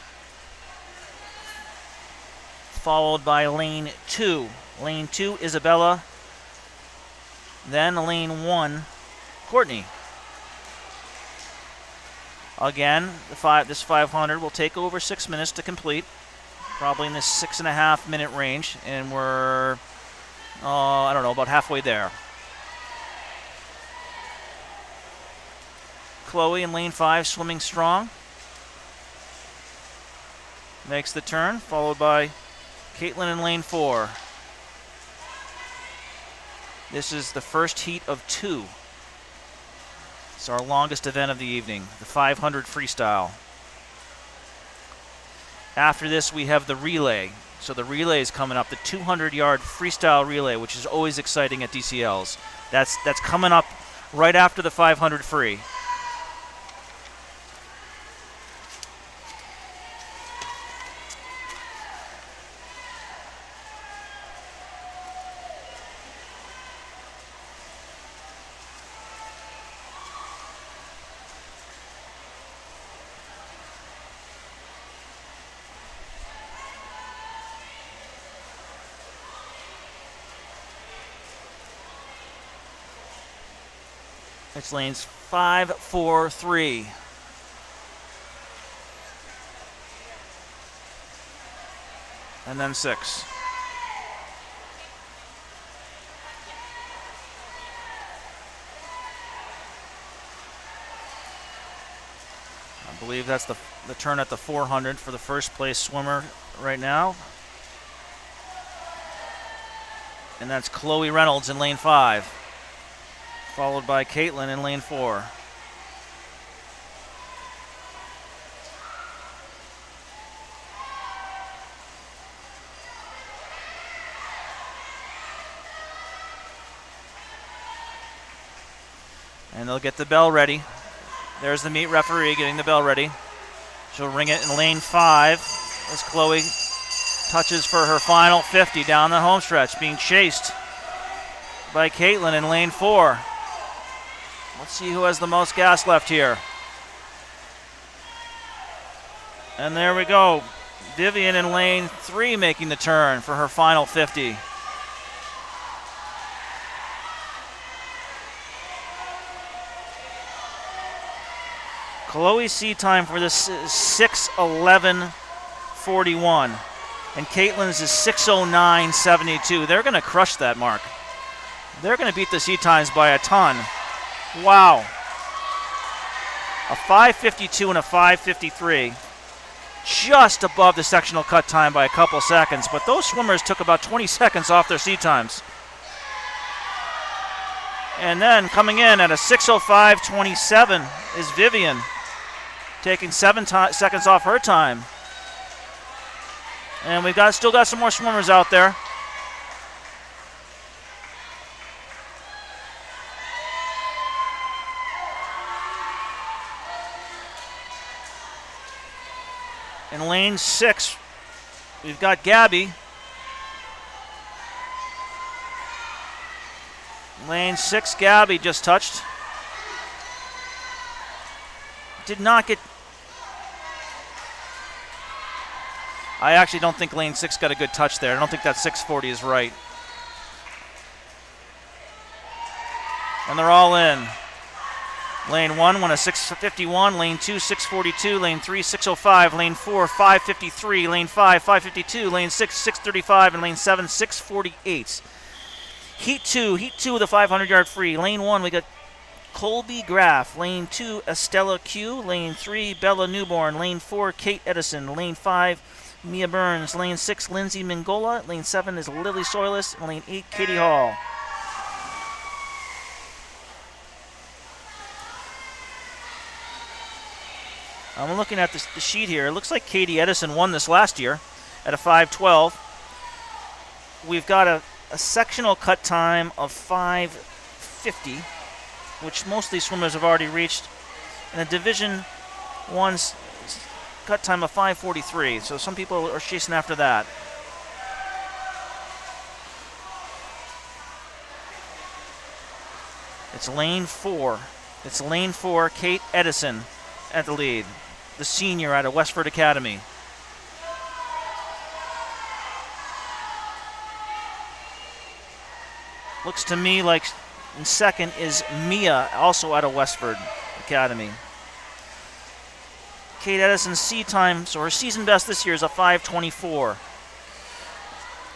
followed by lane 2. Lane 2, Isabella. Then lane 1, Courtney. Again, this 500 will take over 6 minutes to complete, probably in this 6.5 minute range, and we're, I don't know, about halfway there. Chloe in lane 5, swimming strong. Makes the turn, followed by Caitlin in lane 4. This is the first heat of 2. It's our longest event of the evening, the 500 freestyle. After this, we have the relay. So the relay is coming up, the 200-yard freestyle relay, which is always exciting at DCLs. That's coming up right after the 500 free. It's lanes 5, 4, 3. And then 6. I believe that's the turn at the 400 for the first place swimmer right now. And that's Chloe Reynolds in lane 5. Followed by Caitlin in lane 4. And they'll get the bell ready. There's the meet referee getting the bell ready. She'll ring it in lane 5 as Chloe touches for her final 50 down the home stretch, being chased by Caitlin in lane 4. Let's see who has the most gas left here. And there we go. Vivian in lane 3 making the turn for her final 50. Chloe's seed time for this is 6:11.41. And Caitlin's is 6:09.72. They're going to crush that mark. They're going to beat the seed times by a ton. Wow. A 5:52 and a 5:53. Just above the sectional cut time by a couple seconds. But those swimmers took about 20 seconds off their seed times. And then coming in at a 6:05.27 is Vivian, taking 7 seconds off her time. And we've still got some more swimmers out there. In lane 6, we've got Gabby. Lane 6, Gabby just touched. Did not get... I actually don't think lane 6 got a good touch there. I don't think that 640 is right. And they're all in. Lane 1 went a 651, lane 2 642, lane 3 605, lane 4 553, lane 5 552, lane 6 635, and lane 7 648. Heat 2 with a 500-yard free. Lane 1 we got Colby Graff, lane 2 Estella Q, lane 3 Bella Newborn, lane 4 Kate Edison, lane 5 Mia Burns, lane 6 Lindsay Mingola, lane 7 is Lily Soilis, and lane 8 Katie Hall. I'm looking at the sheet here. It looks like Katie Edison won this last year at a 5:12. We've got a sectional cut time of 5:50, which most of these swimmers have already reached, and a Division 1's cut time of 5:43. So some people are chasing after that. It's lane 4. It's lane 4, Kate Edison at the lead, the senior out of Westford Academy. Looks to me like in second is Mia, also out of Westford Academy. Kate Edison's C time, so her season best this year is a 5:24.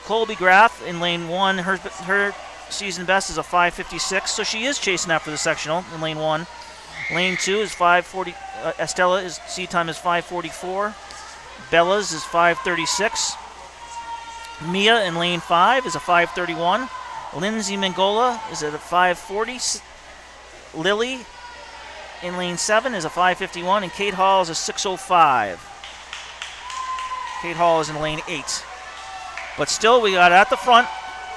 Colby Graff in lane 1, her season best is a 5:56, so she is chasing after the sectional in lane 1. Lane 2 is 5:40. Estella's C time is 5:44. Bella's is 5:36. Mia in lane 5 is a 5:31. Lindsay Mingola is at a 5:40. Lily in lane 7 is a 5:51, and Kate Hall is a 6:05. Kate Hall is in lane 8. But still, we got at the front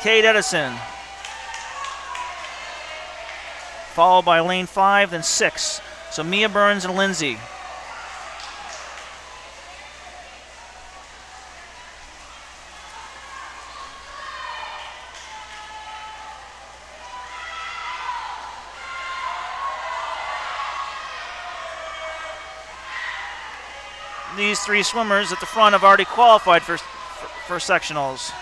Kate Edison, followed by lane 5, then 6. So Mia Burns and Lindsay. These three swimmers at the front have already qualified for sectionals.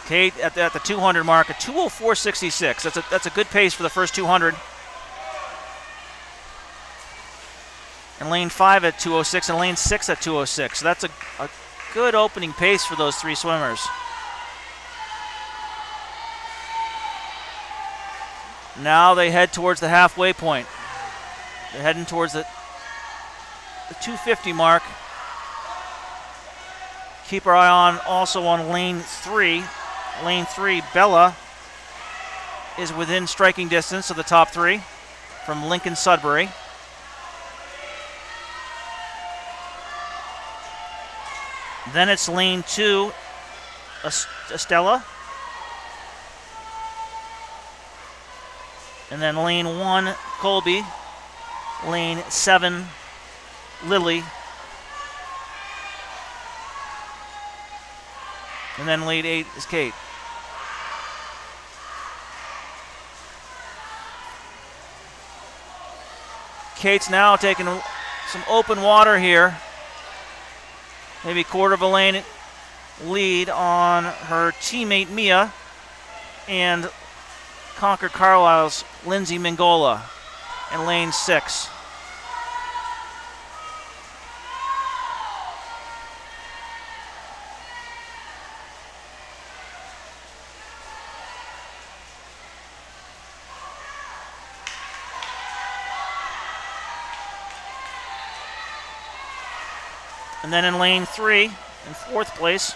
Kate at the 200 mark, a 2:04.66. That's a good pace for the first 200. And lane 5 at 2:06 and lane 6 at 2:06. So that's a good opening pace for those three swimmers. Now they head towards the halfway point. They're heading towards the 250 mark. Keep our eye on also on lane 3. Lane 3, Bella, is within striking distance of the top three from Lincoln-Sudbury. Then it's lane 2, Estella. And then lane 1, Colby. Lane 7, Lily. And then lane 8 is Kate. Kate's now taking some open water here. Maybe quarter of a lane lead on her teammate Mia and Concord Carlisle's Lindsay Mingola in lane 6. And then in lane 3, in 4th place,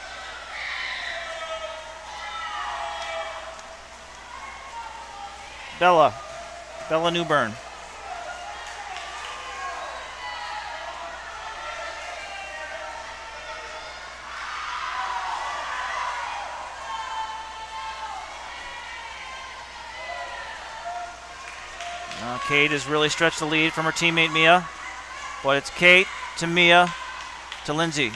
Bella Newburn. Kate has really stretched the lead from her teammate Mia, but it's Kate to Mia to Lindsay.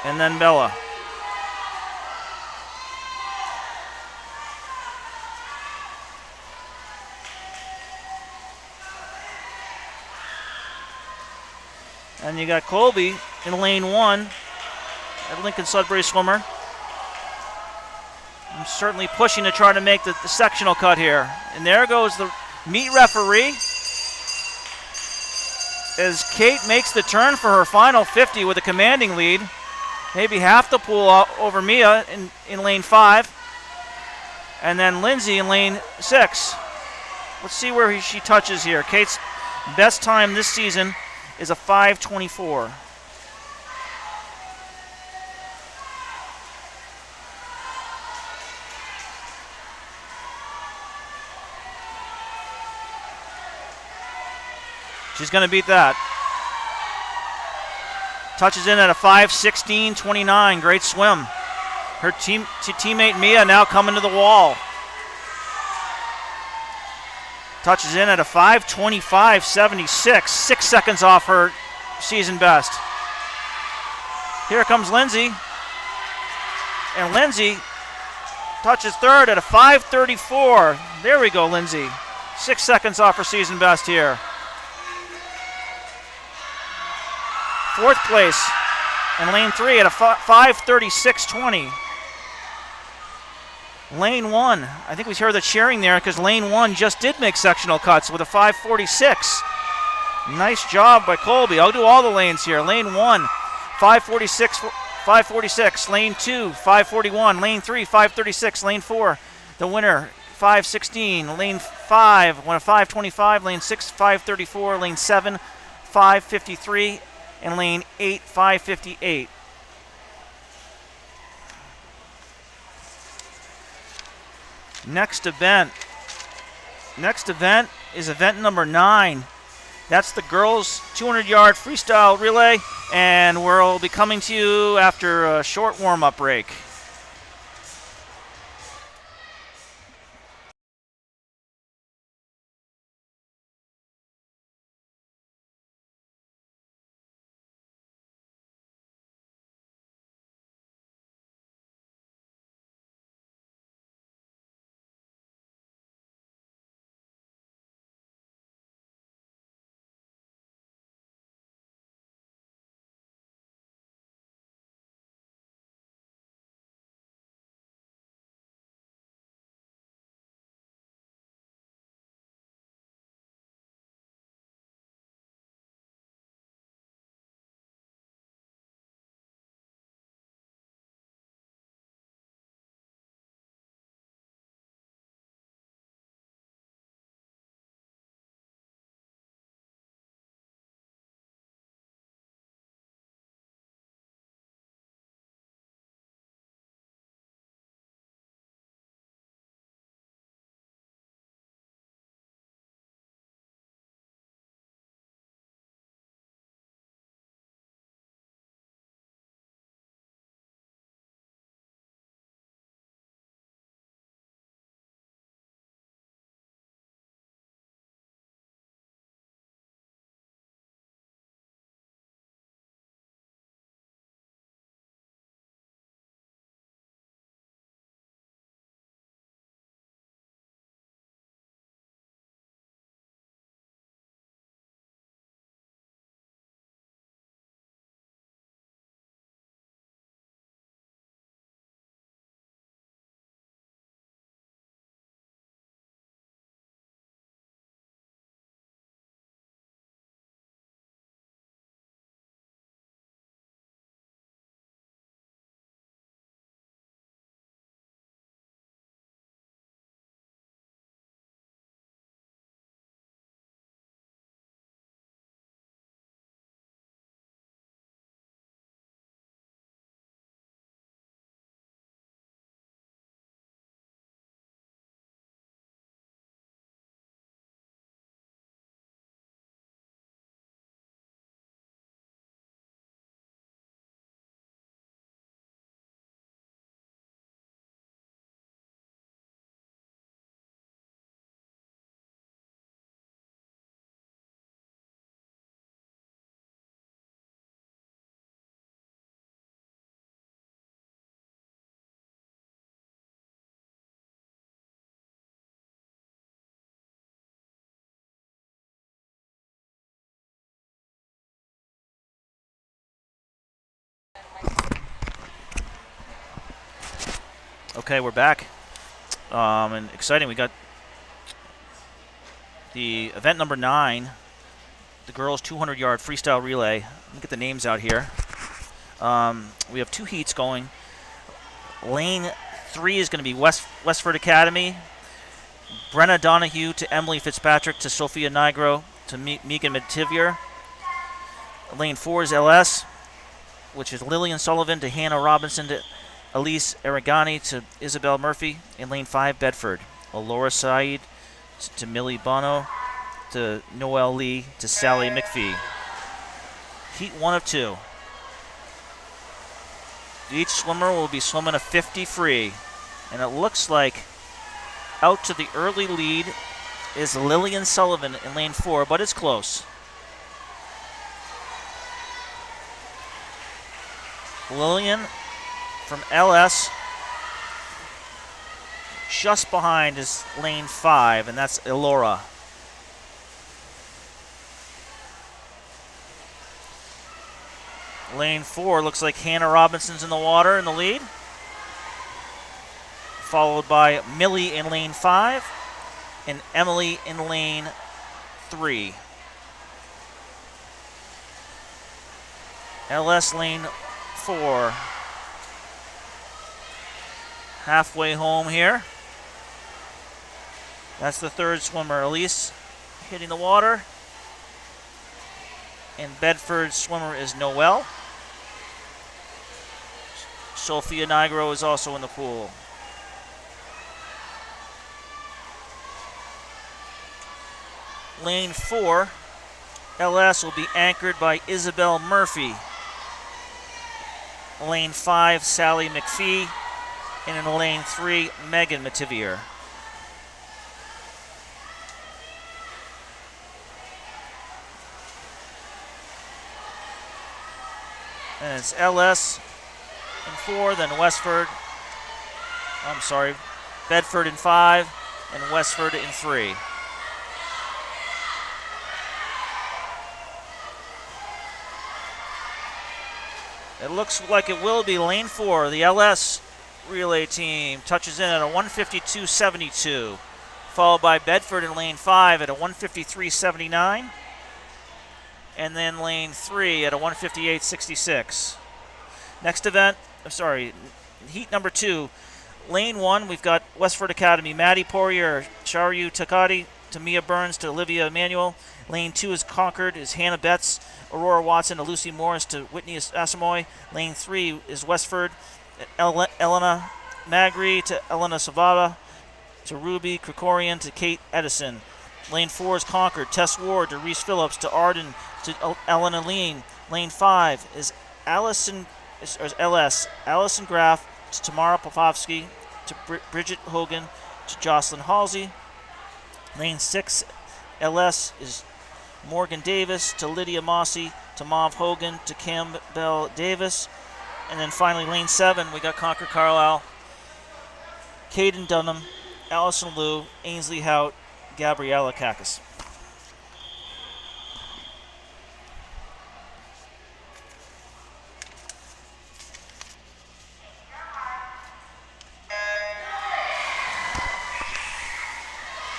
and then Bella. And you got Colby in lane 1 at Lincoln-Sudbury swimmer. I'm certainly pushing to try to make the sectional cut here. And there goes the meet referee as Kate makes the turn for her final 50 with a commanding lead. Maybe half the pool over Mia in lane 5. And then Lindsay in lane 6. Let's see where she touches here. Kate's best time this season is a 5:24. She's going to beat that. Touches in at a 5:16.29. Great swim. Her teammate Mia now coming to the wall. Touches in at a 5:25.76. 6 seconds off her season best. Here comes Lindsay. And Lindsay touches third at a 5:34. There we go, Lindsay. 6 seconds off her season best here. Fourth place in lane 3 at a 5:36.20. Lane 1, I think we heard the cheering there because lane 1 just did make sectional cuts with a 5:46. Nice job by Colby. I'll do all the lanes here. Lane 1, 5:46. Lane 2, 5:41. Lane 3, 5:36. Lane 4, the winner, 5:16. Lane 5, went a 5:25. Lane 6, 5:34. Lane 7, 5:53. And lane 8, 5:58. Next event is event number 9. That's the girls' 200-yard freestyle relay, and we'll be coming to you after a short warm-up break. Okay, we're back. And exciting. We got the event number 9, the girls 200-yard freestyle relay. Let me get the names out here. We have 2 heats going. Lane 3 is going to be Westford Academy. Brenna Donahue to Emily Fitzpatrick to Sophia Nigro to Megan Metivier. Lane 4 is LS, which is Lillian Sullivan to Hannah Robinson to Elise Aragani to Isabel Murphy. In Lane 5, Bedford. Laura Said to Millie Bono to Noelle Lee to Sally McPhee. Heat 1 of 2. Each swimmer will be swimming a 50 free. And it looks like out to the early lead is Lillian Sullivan in Lane 4, but it's close. Lillian from LS. Just behind is Lane 5, and that's Elora. Lane 4 looks like Hannah Robinson's in the water in the lead. Followed by Millie in Lane 5 and Emily in Lane 3. LS Lane 4. Halfway home here. That's the 3rd swimmer, Elise, hitting the water. And Bedford's swimmer is Noelle. Sophia Nigro is also in the pool. Lane 4, LS will be anchored by Isabel Murphy. Lane 5, Sally McPhee. And in Lane 3, Megan Metivier. And it's LS in 4, then Bedford in 5, and Westford in 3. It looks like it will be Lane 4. The LS relay team touches in at a 152.72, followed by Bedford in Lane 5 at a 153.79, and then Lane 3 at a 158.66. Next event, heat number 2. Lane 1, we've got Westford Academy, Maddie Poirier, Charyu Takati to Mia Burns to Olivia Emanuel. Lane 2 is Concord, is Hannah Betts, Aurora Watson to Lucy Morris to Whitney Asamoy. Lane 3 is Westford, Elena Magri to Elena Savada to Ruby Krikorian to Kate Edison. Lane 4 is Concord, Tess Ward to Reese Phillips to Arden to Elena Lean. Lane 5 is LS, Allison Graff to Tamara Popovsky to Bridget Hogan to Jocelyn Halsey. Lane 6, LS is Morgan Davis to Lydia Mossy to Mav Hogan to Campbell Davis. And then finally, Lane 7, we got Concord Carlisle, Caden Dunham, Allison Liu, Ainsley Hout, Gabriella Kakis.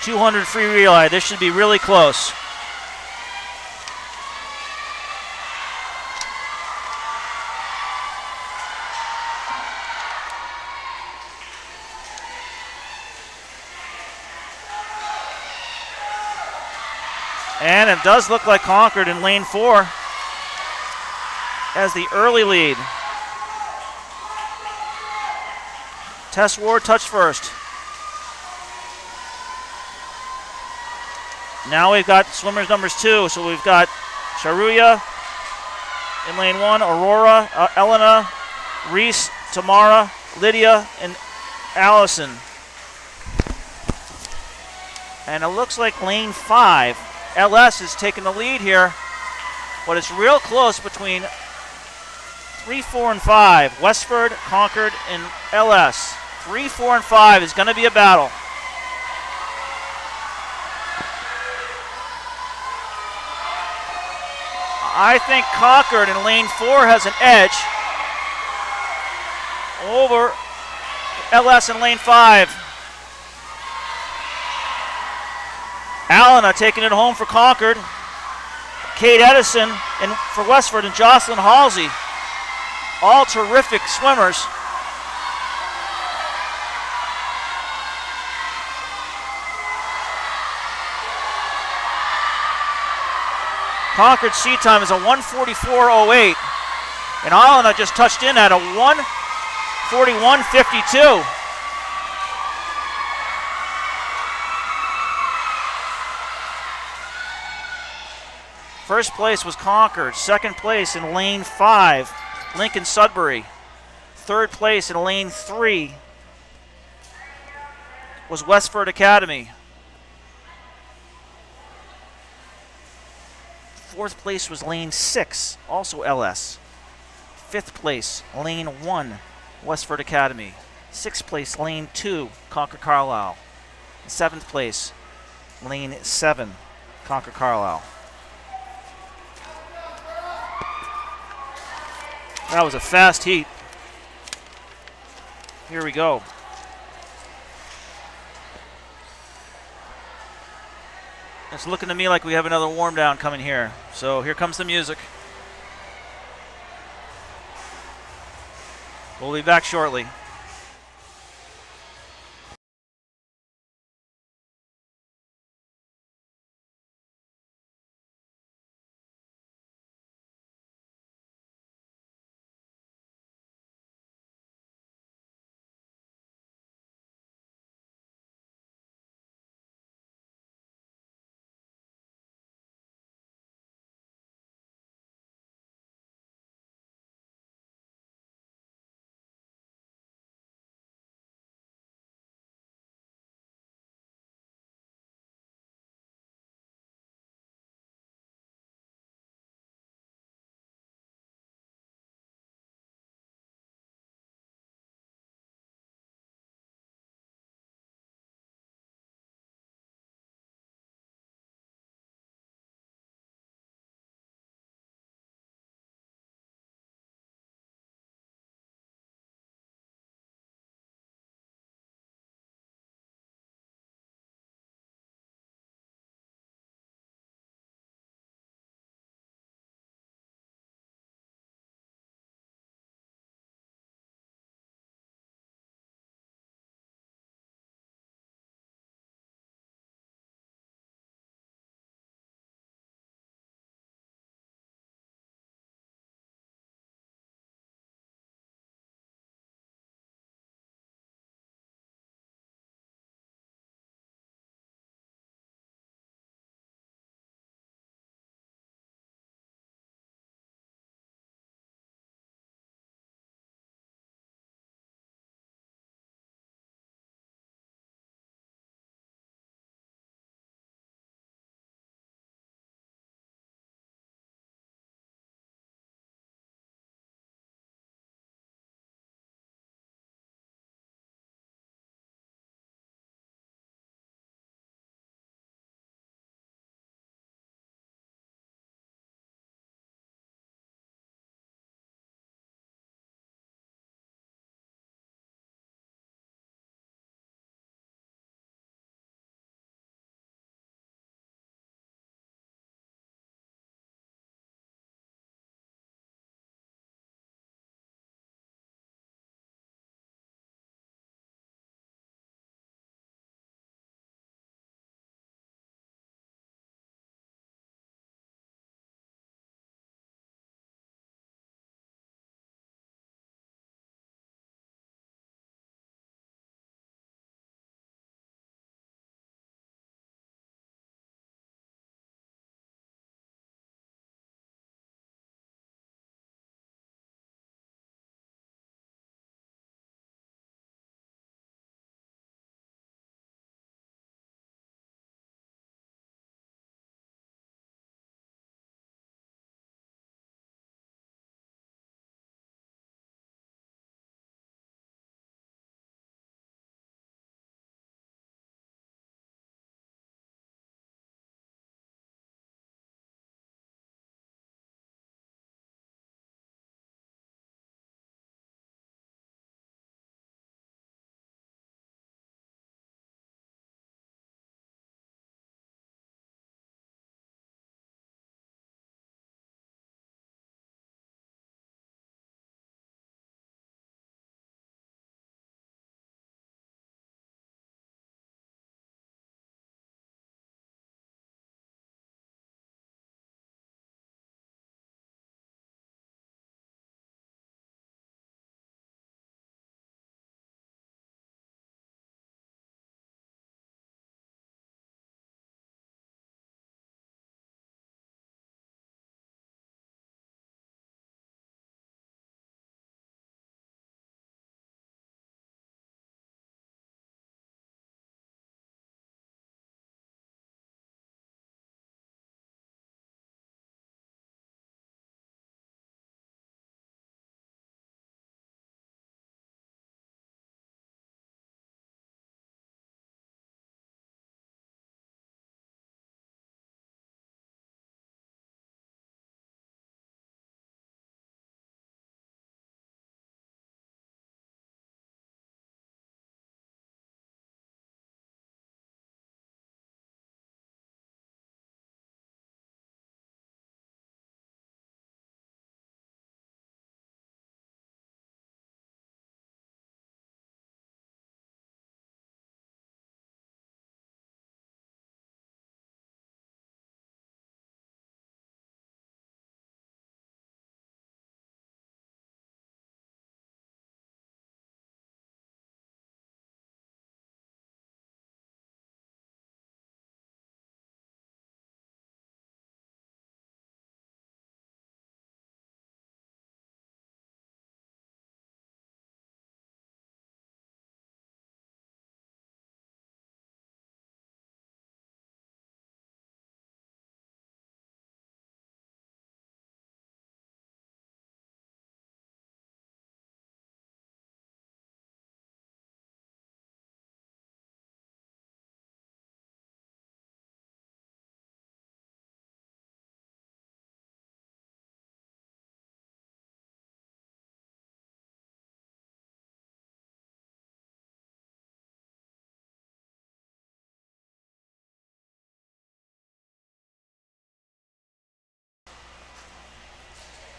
.200 free relay. This should be really close. And it does look like Concord in Lane 4 has the early lead. Tess Ward touched first. Now we've got swimmers numbers 2. So we've got Sharuya in Lane 1, Aurora, Elena, Reese, Tamara, Lydia, and Allison. And it looks like Lane 5, LS is taking the lead here, but it's real close between 3, 4, and 5. Westford, Concord, and LS. 3, 4, and 5 is going to be a battle. I think Concord in Lane 4 has an edge over LS in lane 5. Allen taking it home for Concord. Kate Edison for Westford and Jocelyn Halsey. All terrific swimmers. Concord's seat time is a 1:44.08. And Allen just touched in at a 1:41.52. First place was Concord. Second place in lane 5, Lincoln-Sudbury. Third place in lane 3 was Westford Academy. Fourth place was lane 6, also LS. Fifth place, lane 1, Westford Academy. Sixth place, lane 2, Concord Carlisle. Seventh place, lane 7, Concord Carlisle. That was a fast heat. Here we go. It's looking to me like we have another warm down coming here. So here comes the music. We'll be back shortly.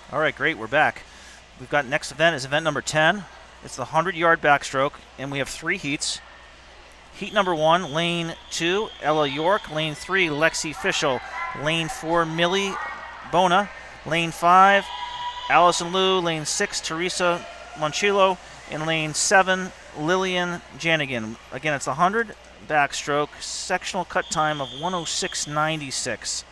All right, great. We're back. We've got next event is event number 10. It's the 100-yard backstroke, and we have 3 heats. Heat number 1, lane 2, Ella York. Lane 3, Lexi Fischel. Lane 4, Millie Bona. Lane 5, Allison Liu. Lane 6, Teresa Monchillo. And lane 7, Lillian Janigan. Again, it's the 100 backstroke, sectional cut time of 106.96.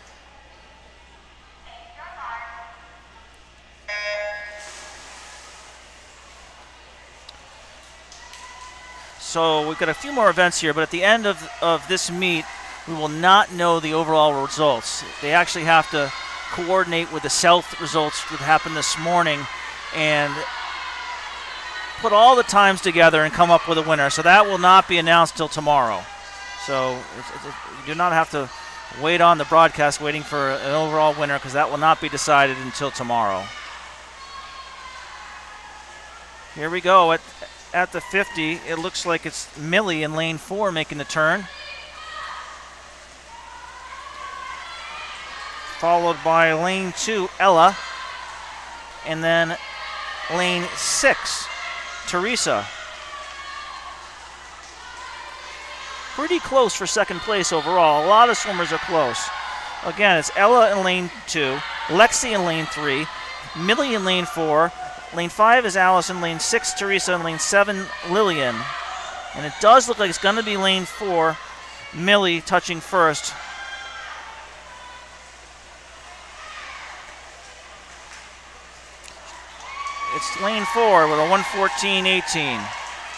So we've got a few more events here, but at the end of this meet, we will not know the overall results. They actually have to coordinate with the South results that happened this morning and put all the times together and come up with a winner. So that will not be announced till tomorrow. So you do not have to wait on the broadcast waiting for an overall winner, because that will not be decided until tomorrow. Here we go. At the 50, it looks like it's Millie in lane 4 making the turn. Followed by lane 2, Ella. And then lane 6, Teresa. Pretty close for second place overall. A lot of swimmers are close. Again, it's Ella in lane 2, Lexi in lane 3, Millie in lane 4, lane 5 is Allison, lane 6 Teresa, and lane 7 Lillian. And it does look like it's going to be lane 4, Millie touching first. It's lane 4 with a 1:14.18,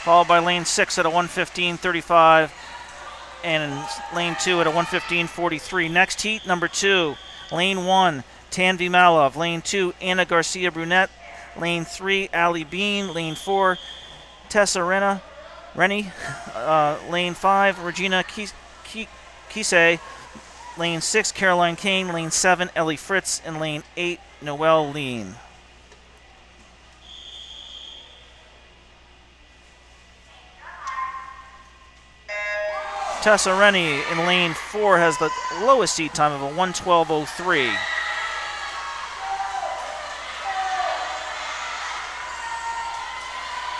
followed by lane 6 at a 1:15.35, and lane 2 at a 1:15.43. Next heat, number 2, lane 1, Tanvi Malov. Lane 2, Anna Garcia Brunette. Lane 3, Ali Bean. Lane 4, Tessa Rennie. Lane 5, Regina Kisei. Lane 6, Caroline Kane. Lane 7, Ellie Fritz. And lane 8, Noelle Lean. Tessa Rennie in lane 4 has the lowest seat time of a 1:12.03.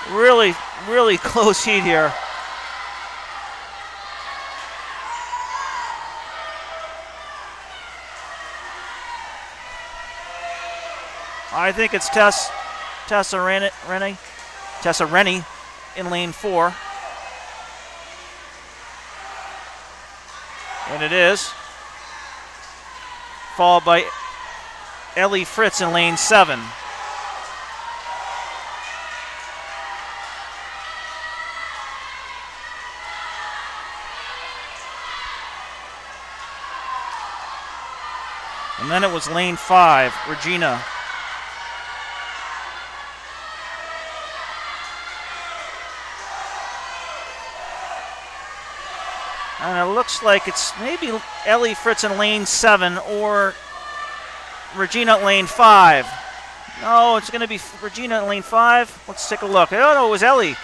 Really, really close heat here. I think it's Tessa Rennie in lane 4. And it is. Followed by Ellie Fritz in lane 7. And then it was lane 5, Regina. And it looks like it's maybe Ellie Fritz in lane 7 or Regina at lane 5. No, it's going to be Regina in lane 5. Let's take a look. Oh, no, it was Ellie.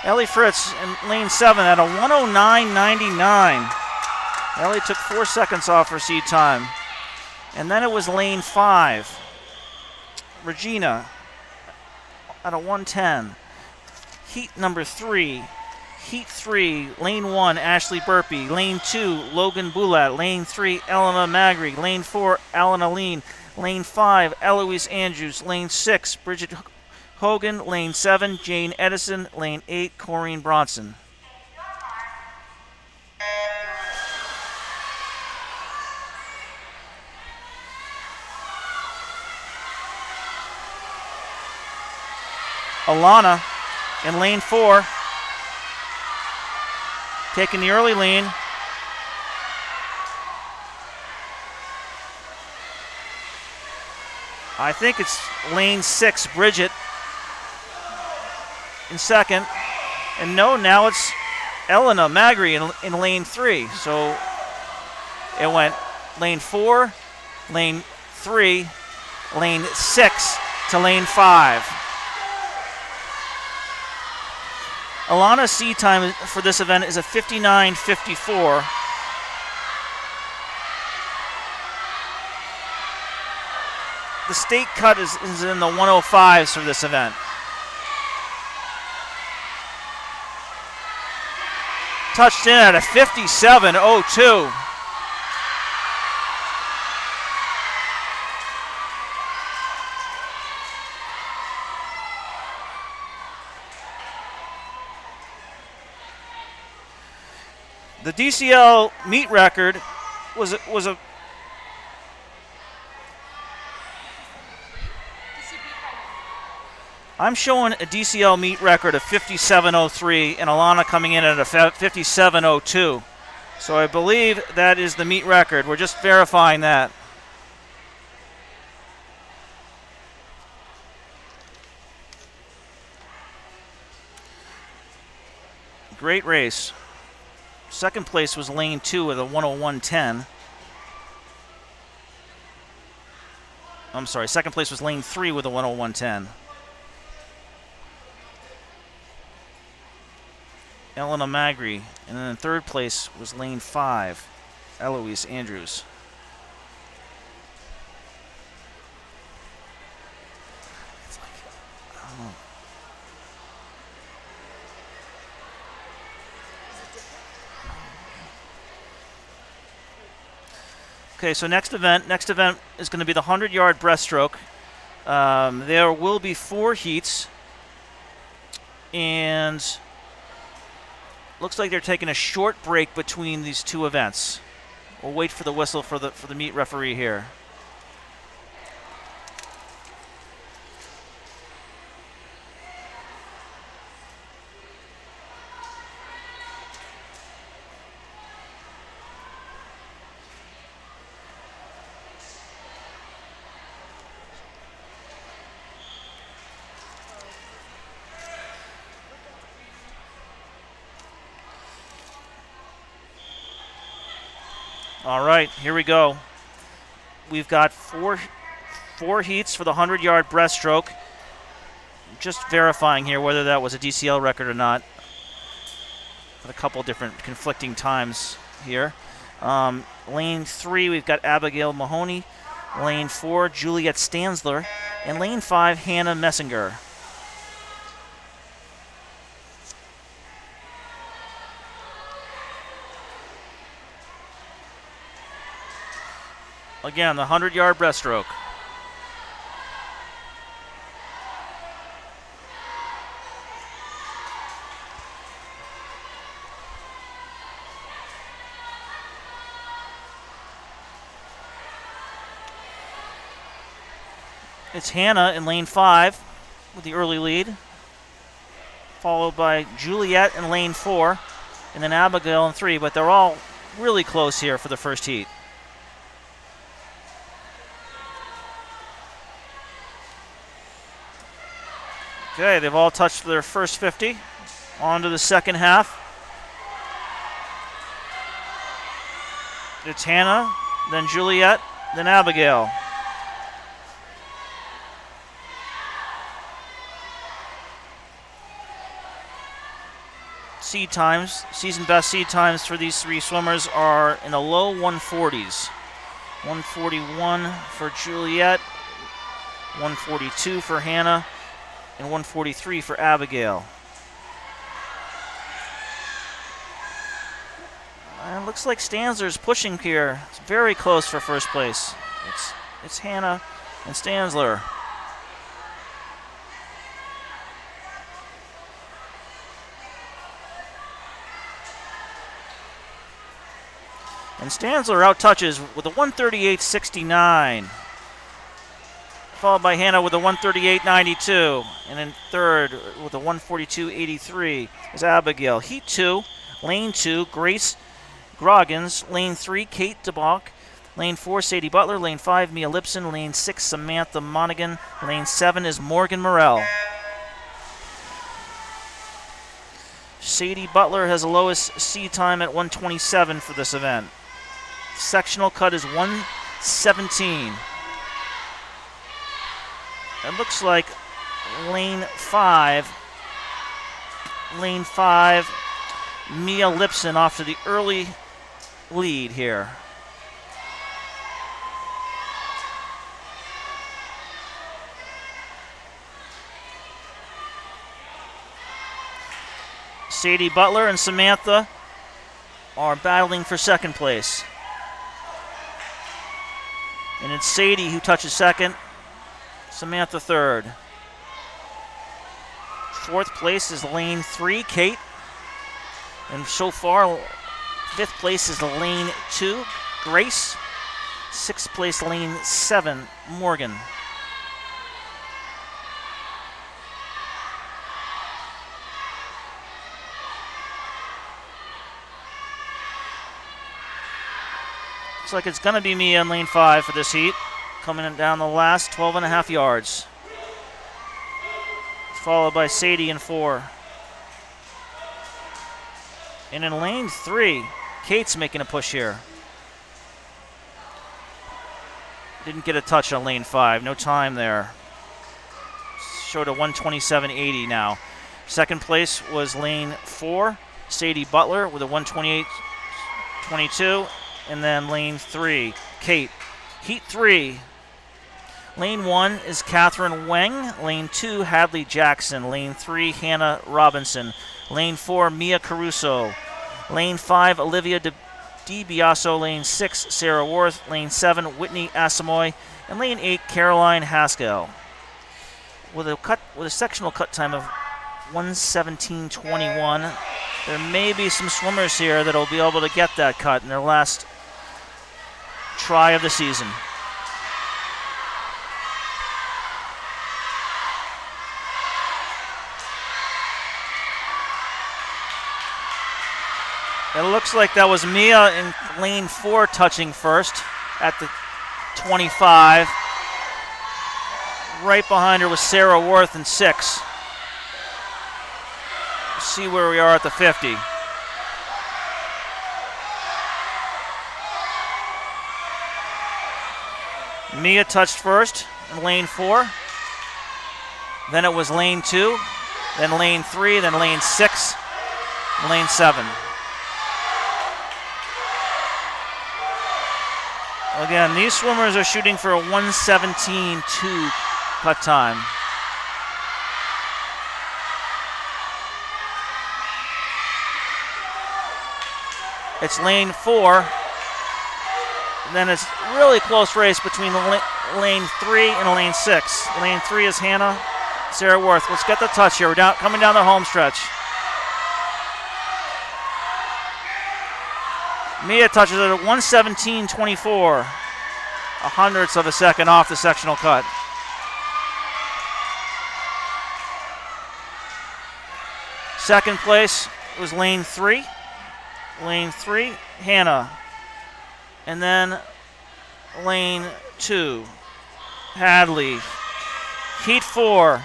Ellie Fritz in lane 7 at a 1:09.99. Ellie took 4 seconds off her seat time. And then it was lane 5, Regina at a 1:10. Heat number 3. Heat 3, lane 1, Ashley Burpee. Lane 2, Logan Boulat. Lane 3, Elena Magri. Lane 4, Alan Aline. Lane 5, Eloise Andrews. Lane 6, Bridget Hogan. Lane 7, Jane Edison. Lane 8, Corrine Bronson. Alana in lane 4. Taking the early lean. I think it's lane 6, Bridget, in second. And no, now it's Elena Magri in lane 3. So it went lane 4, lane 3, lane 6 to lane 5. Alana's seat time for this event is a 59:54. the state cut is in the 105s for this event. Touched in at a 57.02. The DCL meet record was a I'm showing a DCL meet record of 57.03 and Alana coming in at a 57.02. So I believe that is the meet record. We're just verifying that. Great race. Second place was lane 2 with a 101.10. I'm sorry, second place was lane 3 with a 101.10. Elena Magri. And then in third place was lane 5, Eloise Andrews. Okay, so next event is going to be the 100-yard breaststroke. There will be 4 heats, and looks like they're taking a short break between these 2 events. We'll wait for the whistle for the meet referee here. All right, here we go. We've got four heats for the 100-yard breaststroke. Just verifying here whether that was a DCL record or not. Got a couple different conflicting times here. Lane 3, we've got Abigail Mahoney. Lane 4, Juliet Stansler. And lane 5, Hannah Messinger. Again, the 100-yard breaststroke. It's Hannah in lane 5 with the early lead, followed by Juliet in lane 4, and then Abigail in 3, but they're all really close here for the first heat. Okay, they've all touched their first 50. On to the second half. It's Hannah, then Juliet, then Abigail. Seed times, season best seed times for these 3 swimmers are in the low 140s. 141 for Juliet, 142 for Hannah, and 143 for Abigail. And it looks like Stansler's pushing here. It's very close for first place. It's Hannah and Stansler. And Stansler out-touches with a 138.69. Followed by Hannah with a 138.92. And in third with a 142.83 is Abigail. Heat 2, lane 2, Grace Groggins. Lane 3, Kate DeBach. Lane 4, Sadie Butler. Lane 5, Mia Lipson. Lane 6, Samantha Monaghan. Lane 7 is Morgan Morrell. Sadie Butler has the lowest seed time at 127 for this event. Sectional cut is 117. It looks like lane 5, Mia Lipson off to the early lead here. Sadie Butler and Samantha are battling for second place. And it's Sadie who touches second, Samantha third. Fourth place is lane 3, Kate. And so far, fifth place is lane 2, Grace. Sixth place, lane 7, Morgan. Looks like it's going to be Mia in lane 5 for this heat, coming down the last 12.5 yards. Followed by Sadie in 4. And in lane 3, Kate's making a push here. Didn't get a touch on lane 5, no time there. Showed a 127.80 now. Second place was lane 4, Sadie Butler with a 128.22. And then lane 3, Kate. Heat 3. Lane 1 is Catherine Weng. Lane 2, Hadley Jackson. Lane 3, Hannah Robinson. Lane 4, Mia Caruso. Lane 5, Olivia DiBiaso. Lane 6, Sarah Worth. Lane 7, Whitney Asamoy. And lane 8, Caroline Haskell. With a sectional cut time of 1:17:21, there may be some swimmers here that will be able to get that cut in their last try of the season. It looks like that was Mia in lane 4 touching first at the 25. Right behind her was Sarah Worth in 6. See where we are at the 50. Mia touched first in lane 4. Then it was lane 2, then lane 3, then lane 6, lane 7. Again, these swimmers are shooting for a 1:17.2 cut time. It's lane 4. And then it's really close race between lane 3 and lane 6. Lane 3 is Hannah, Sarah Worth. Let's get the touch here. We're coming down the home stretch. Mia touches it at 1:17.24. 100ths of a second off the sectional cut. Second place was lane 3. Lane 3, Hannah. And then lane 2, Hadley. Heat 4,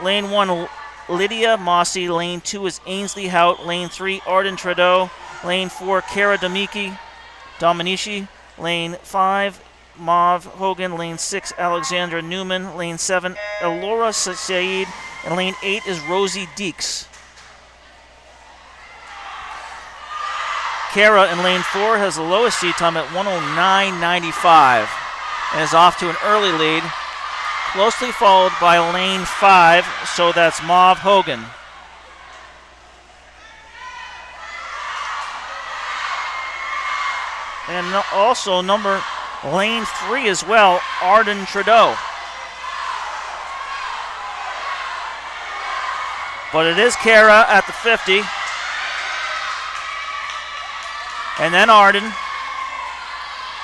lane 1, Lydia Mossy. Lane 2 is Ainsley Hout. Lane 3, Arden Trudeau. Lane 4, Cara Dominici. Lane 5, Mauve Hogan. Lane 6, Alexandra Newman. Lane 7, Elora Said. And lane 8 is Rosie Deeks. Cara in lane 4 has the lowest seat time at 1:09.95 and is off to an early lead, closely followed by lane 5, so that's Mauve Hogan. And also lane 3 as well, Arden Trudeau. But it is Cara at the 50. And then Arden.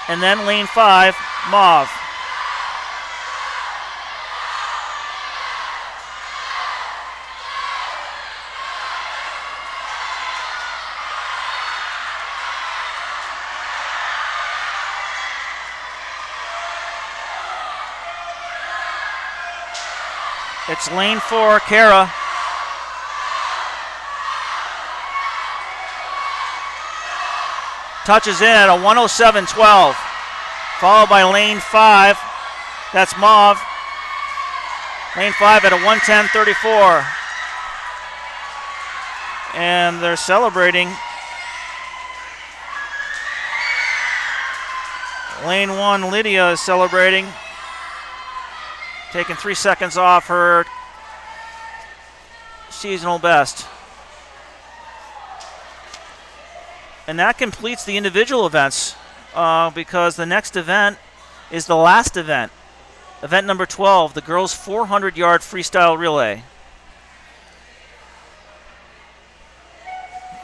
And then lane 5, Mauve. It's lane 4, Cara. Touches in at a 1:07.12. Followed by lane 5. That's Mauve. Lane 5 at a 1:10.34. And they're celebrating. Lane 1, Lydia is celebrating. Taking 3 seconds off her seasonal best. And that completes the individual events because the next event is the last event. Event number 12, the girls' 400-yard freestyle relay.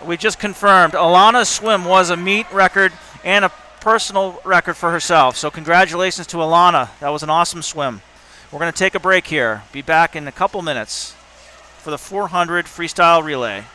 We just confirmed Alana's swim was a meet record and a personal record for herself. So congratulations to Alana. That was an awesome swim. We're going to take a break here. Be back in a couple minutes for the 400 freestyle relay.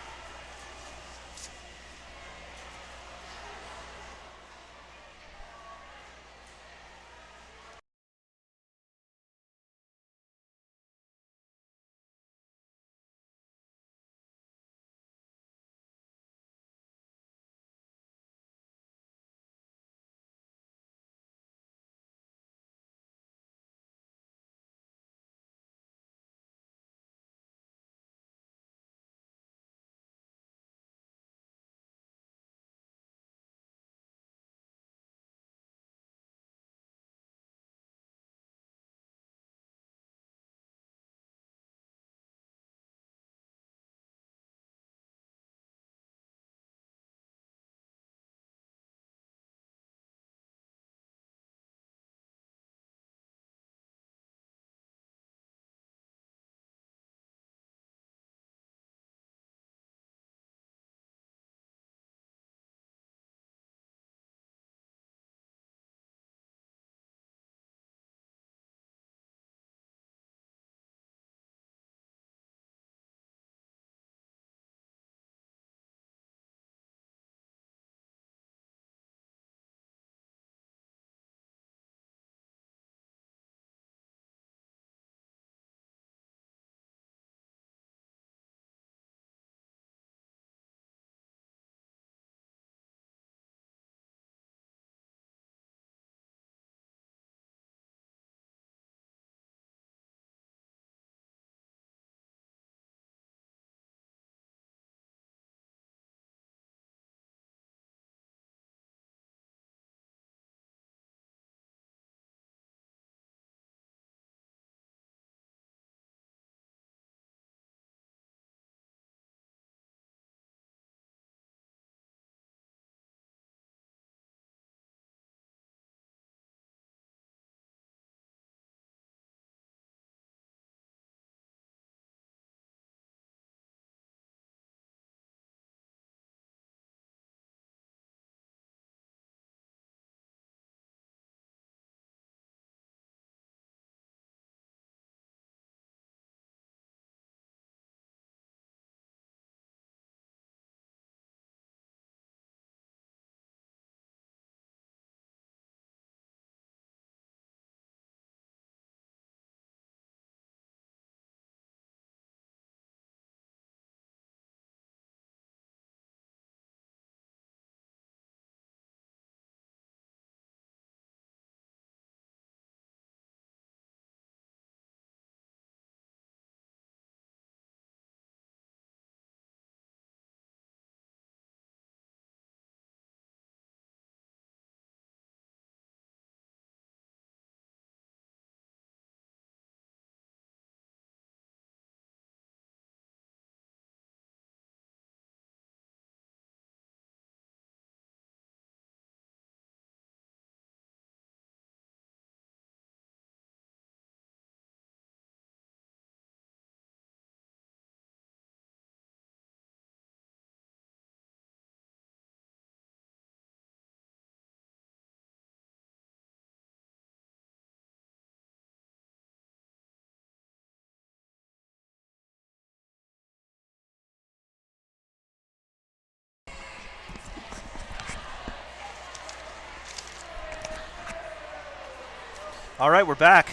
All right, we're back.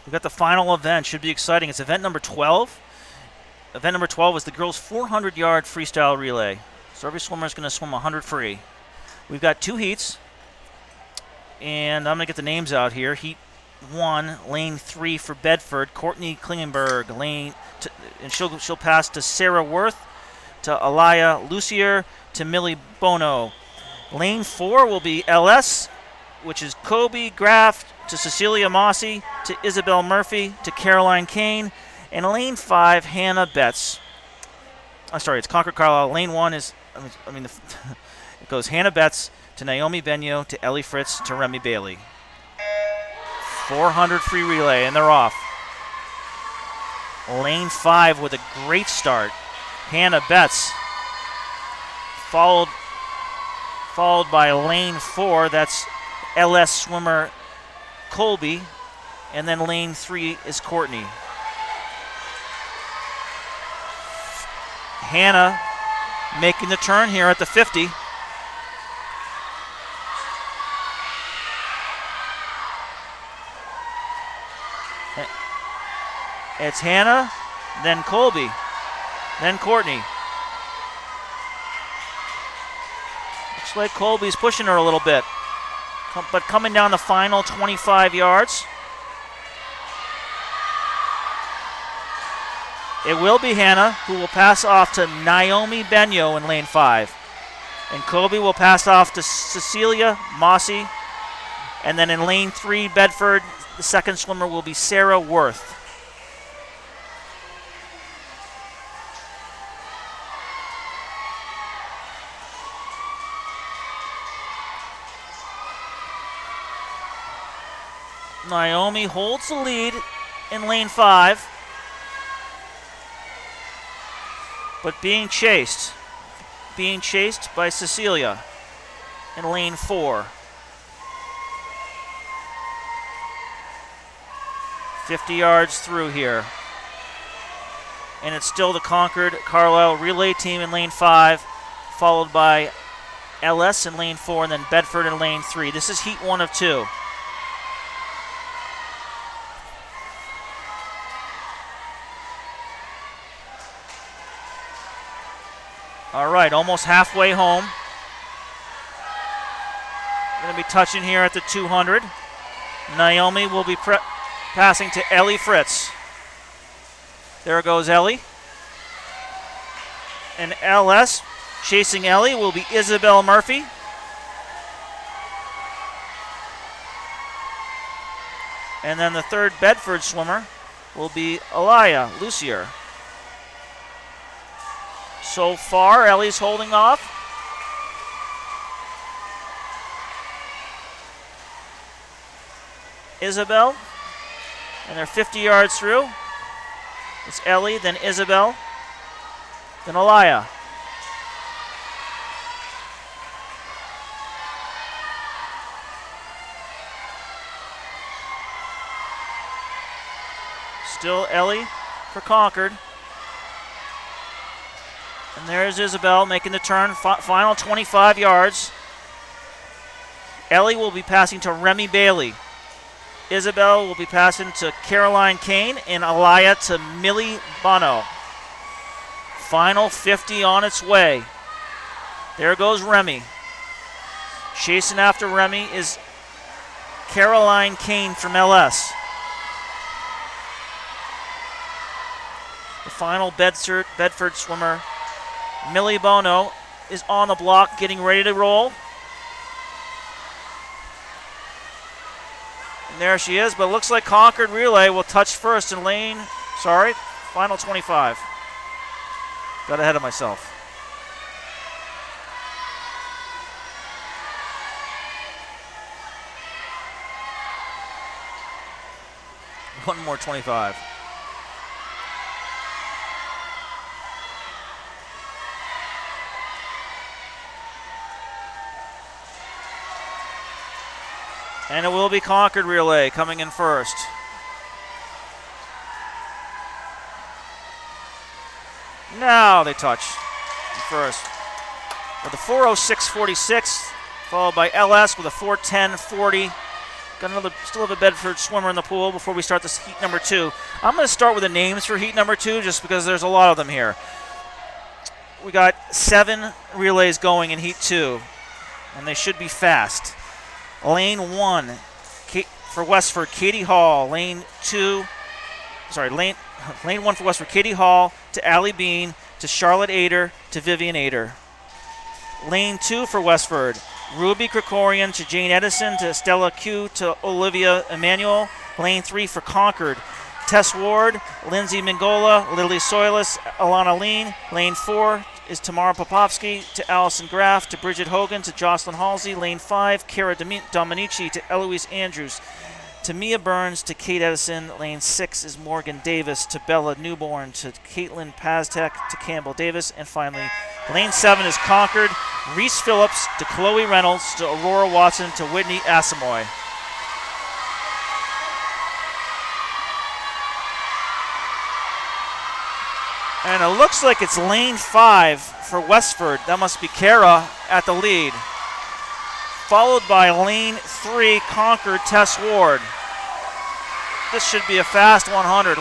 We've got the final event. Should be exciting. It's event number 12. Event number 12 is the girls' 400-yard freestyle relay. So every swimmer is going to swim 100 free. We've got 2 heats, and I'm going to get the names out here. Heat 1, lane 3 for Bedford, Courtney Klingenberg. And she'll pass to Sarah Worth, to Alaya Lucier, to Millie Bono. Lane 4 will be LS, which is Kobe Graff, to Cecilia Mossy, to Isabel Murphy, to Caroline Kane, and lane 5, Hannah Betts. I'm sorry, it's Concord Carlisle. Lane 1 is, It goes Hannah Betts to Naomi Benyo to Ellie Fritz to Remy Bailey. 400 free relay, and they're off. Lane 5 with a great start. Hannah Betts, followed by lane 4. That's LS swimmer Colby, and then lane 3 is Courtney. Hannah making the turn here at the 50. It's Hannah, then Colby, then Courtney. Looks like Colby's pushing her a little bit, but coming down the final 25 yards. It will be Hannah who will pass off to Naomi Benyo in lane 5. And Colby will pass off to Cecilia Mossy. And then in lane 3, Bedford, the second swimmer will be Sarah Worth. Naomi holds the lead in lane 5, but being chased by Cecilia in lane 4. 50 yards through here. And it's still the Concord Carlisle relay team in lane 5, followed by LS in lane 4, and then Bedford in lane 3. This is heat 1 of 2. All right, almost halfway home. Going to be touching here at the 200. Naomi will be passing to Ellie Fritz. There goes Ellie. And LS chasing Ellie will be Isabel Murphy. And then the third Bedford swimmer will be Alaya Lucier. So far, Ellie's holding off. Isabel, and they're 50 yards through. It's Ellie, then Isabel, then Alaya. Still Ellie for Concord. And there's Isabel making the turn, final 25 yards. Ellie will be passing to Remy Bailey. Isabel will be passing to Caroline Kane, and Alaya to Millie Bono. Final 50 on its way. There goes Remy. Chasing after Remy is Caroline Kane from LS. The final Bedford swimmer, Millie Bono, is on the block getting ready to roll. And there she is, but it looks like Concord Relay will touch first in final 25. Got ahead of myself. One more 25. And it will be Concord Relay coming in first. Now they touch first with a 4:06.46, followed by LS with a 4:10.40. Got still have a Bedford swimmer in the pool before we start this heat number 2. I'm going to start with the names for heat number 2 just because there's a lot of them here. We got 7 relays going in heat 2, and they should be fast. Lane 1 for Westford, Katie Hall. Lane 1 for Westford, Katie Hall to Allie Bean to Charlotte Ader to Vivian Ader. Lane 2 for Westford, Ruby Krikorian to Jane Edison to Stella Q to Olivia Emanuel. Lane 3 for Concord, Tess Ward, Lindsay Mingola, Lily Soilis, Alana Lean. Lane 4 is Tamara Popovsky to Allison Graff to Bridget Hogan to Jocelyn Halsey. Lane 5, Kara Dominici to Eloise Andrews to Mia Burns to Kate Edison. Lane 6 is Morgan Davis to Bella Newborn to Caitlin Paztek to Campbell Davis. And finally, Lane 7 is Concord, Reese Phillips to Chloe Reynolds to Aurora Watson to Whitney Asamoy. And it looks like it's Lane 5 for Westford. That must be Kara at the lead. Followed by Lane 3, Concord, Tess Ward. This should be a fast 100.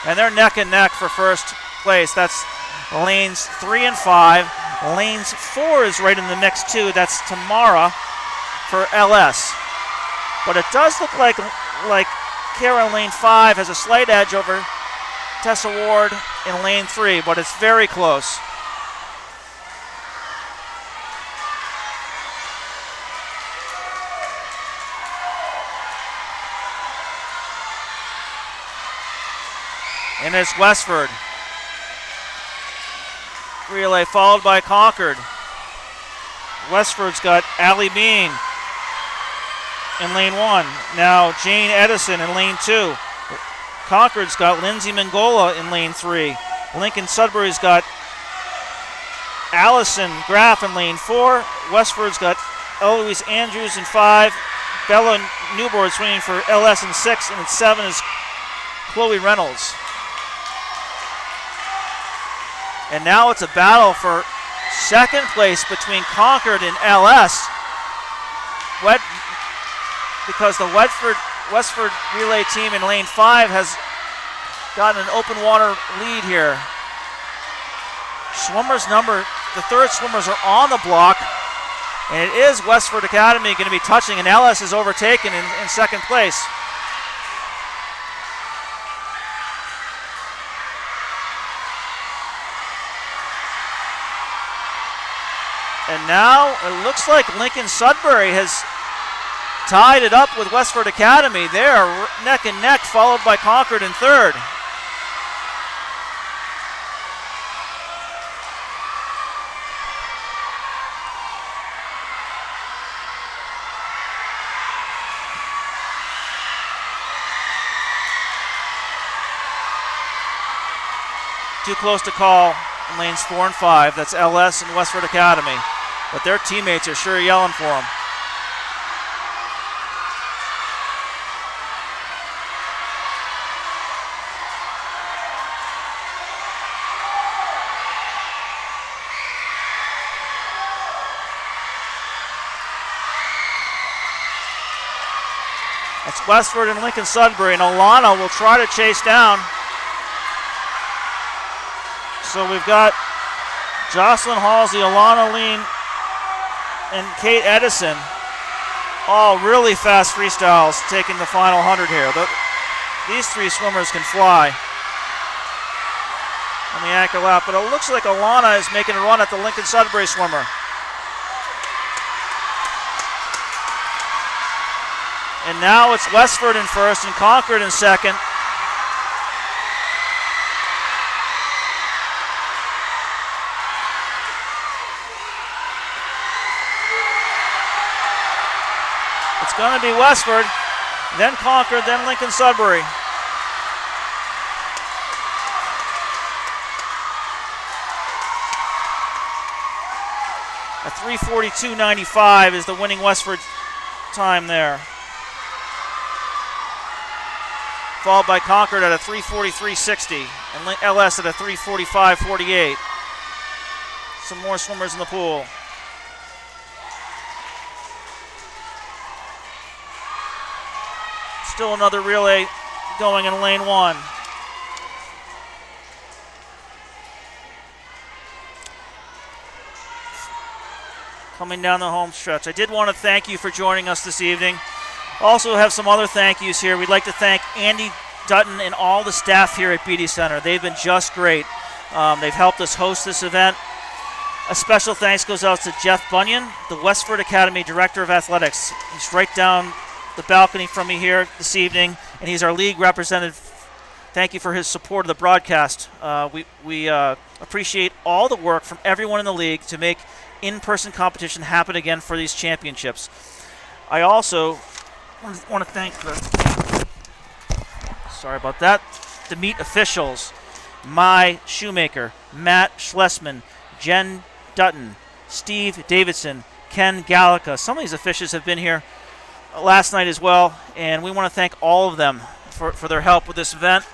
And they're neck and neck for first place. That's lanes 3 and 5. Lanes 4 is right in the mix too. That's Tamara for LS. But it does look like Kara in lane 5 has a slight edge over Tessa Ward in lane 3, but it's very close. And it's Westford. Relay followed by Concord. Westford's got Allie Bean in lane 1. Now Jane Edison in lane 2. Concord's got Lindsay Mangola in lane 3. Lincoln-Sudbury's got Allison Graff in lane 4. Westford's got Eloise Andrews in 5. Bella Newborn swinging for LS in 6. And in 7 is Chloe Reynolds. And now it's a battle for second place between Concord and LS. Because the Westford relay team in lane 5 has gotten an open water lead here. The third swimmers are on the block, and it is Westford Academy going to be touching, and LS is overtaken in second place. And now it looks like Lincoln-Sudbury has tied it up with Westford Academy. They are neck and neck, followed by Concord in third. Too close to call in lanes 4 and 5. That's LS and Westford Academy. But their teammates are sure yelling for them. It's Westford and Lincoln-Sudbury, and Alana will try to chase down. So we've got Jocelyn Halsey, Alana Lean, and Kate Edison, all really fast freestyles taking the final 100 here. These three swimmers can fly on the anchor lap, but it looks like Alana is making a run at the Lincoln-Sudbury swimmer. And now it's Westford in first and Concord in second. It's going to be Westford, then Concord, then Lincoln-Sudbury. A 3:42.95 is the winning Westford time there. Followed by Concord at a 3:43.60 and LS at a 3:45.48. Some more swimmers in the pool. Still another relay going in lane 1. Coming down the home stretch. I did want to thank you for joining us this evening. Also have some other thank yous here. We'd like to thank Andy Dutton and all the staff here at Beatty Center. They've been just great. They've helped us host this event. A special thanks goes out to Jeff Bunyan, the Westford Academy Director of Athletics. He's right down the balcony from me here this evening, and he's our league representative. Thank you for his support of the broadcast. We appreciate all the work from everyone in the league to make in-person competition happen again for these championships. I also want to thank the meet officials, my shoemaker, Matt Schlesman, Jen Dutton, Steve Davidson, Ken Gallica. Some of these officials have been here last night as well, and we want to thank all of them for their help with this event.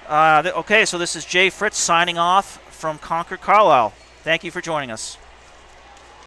Okay, so this is Jay Fritz signing off from Concord Carlisle. Thank you for joining us.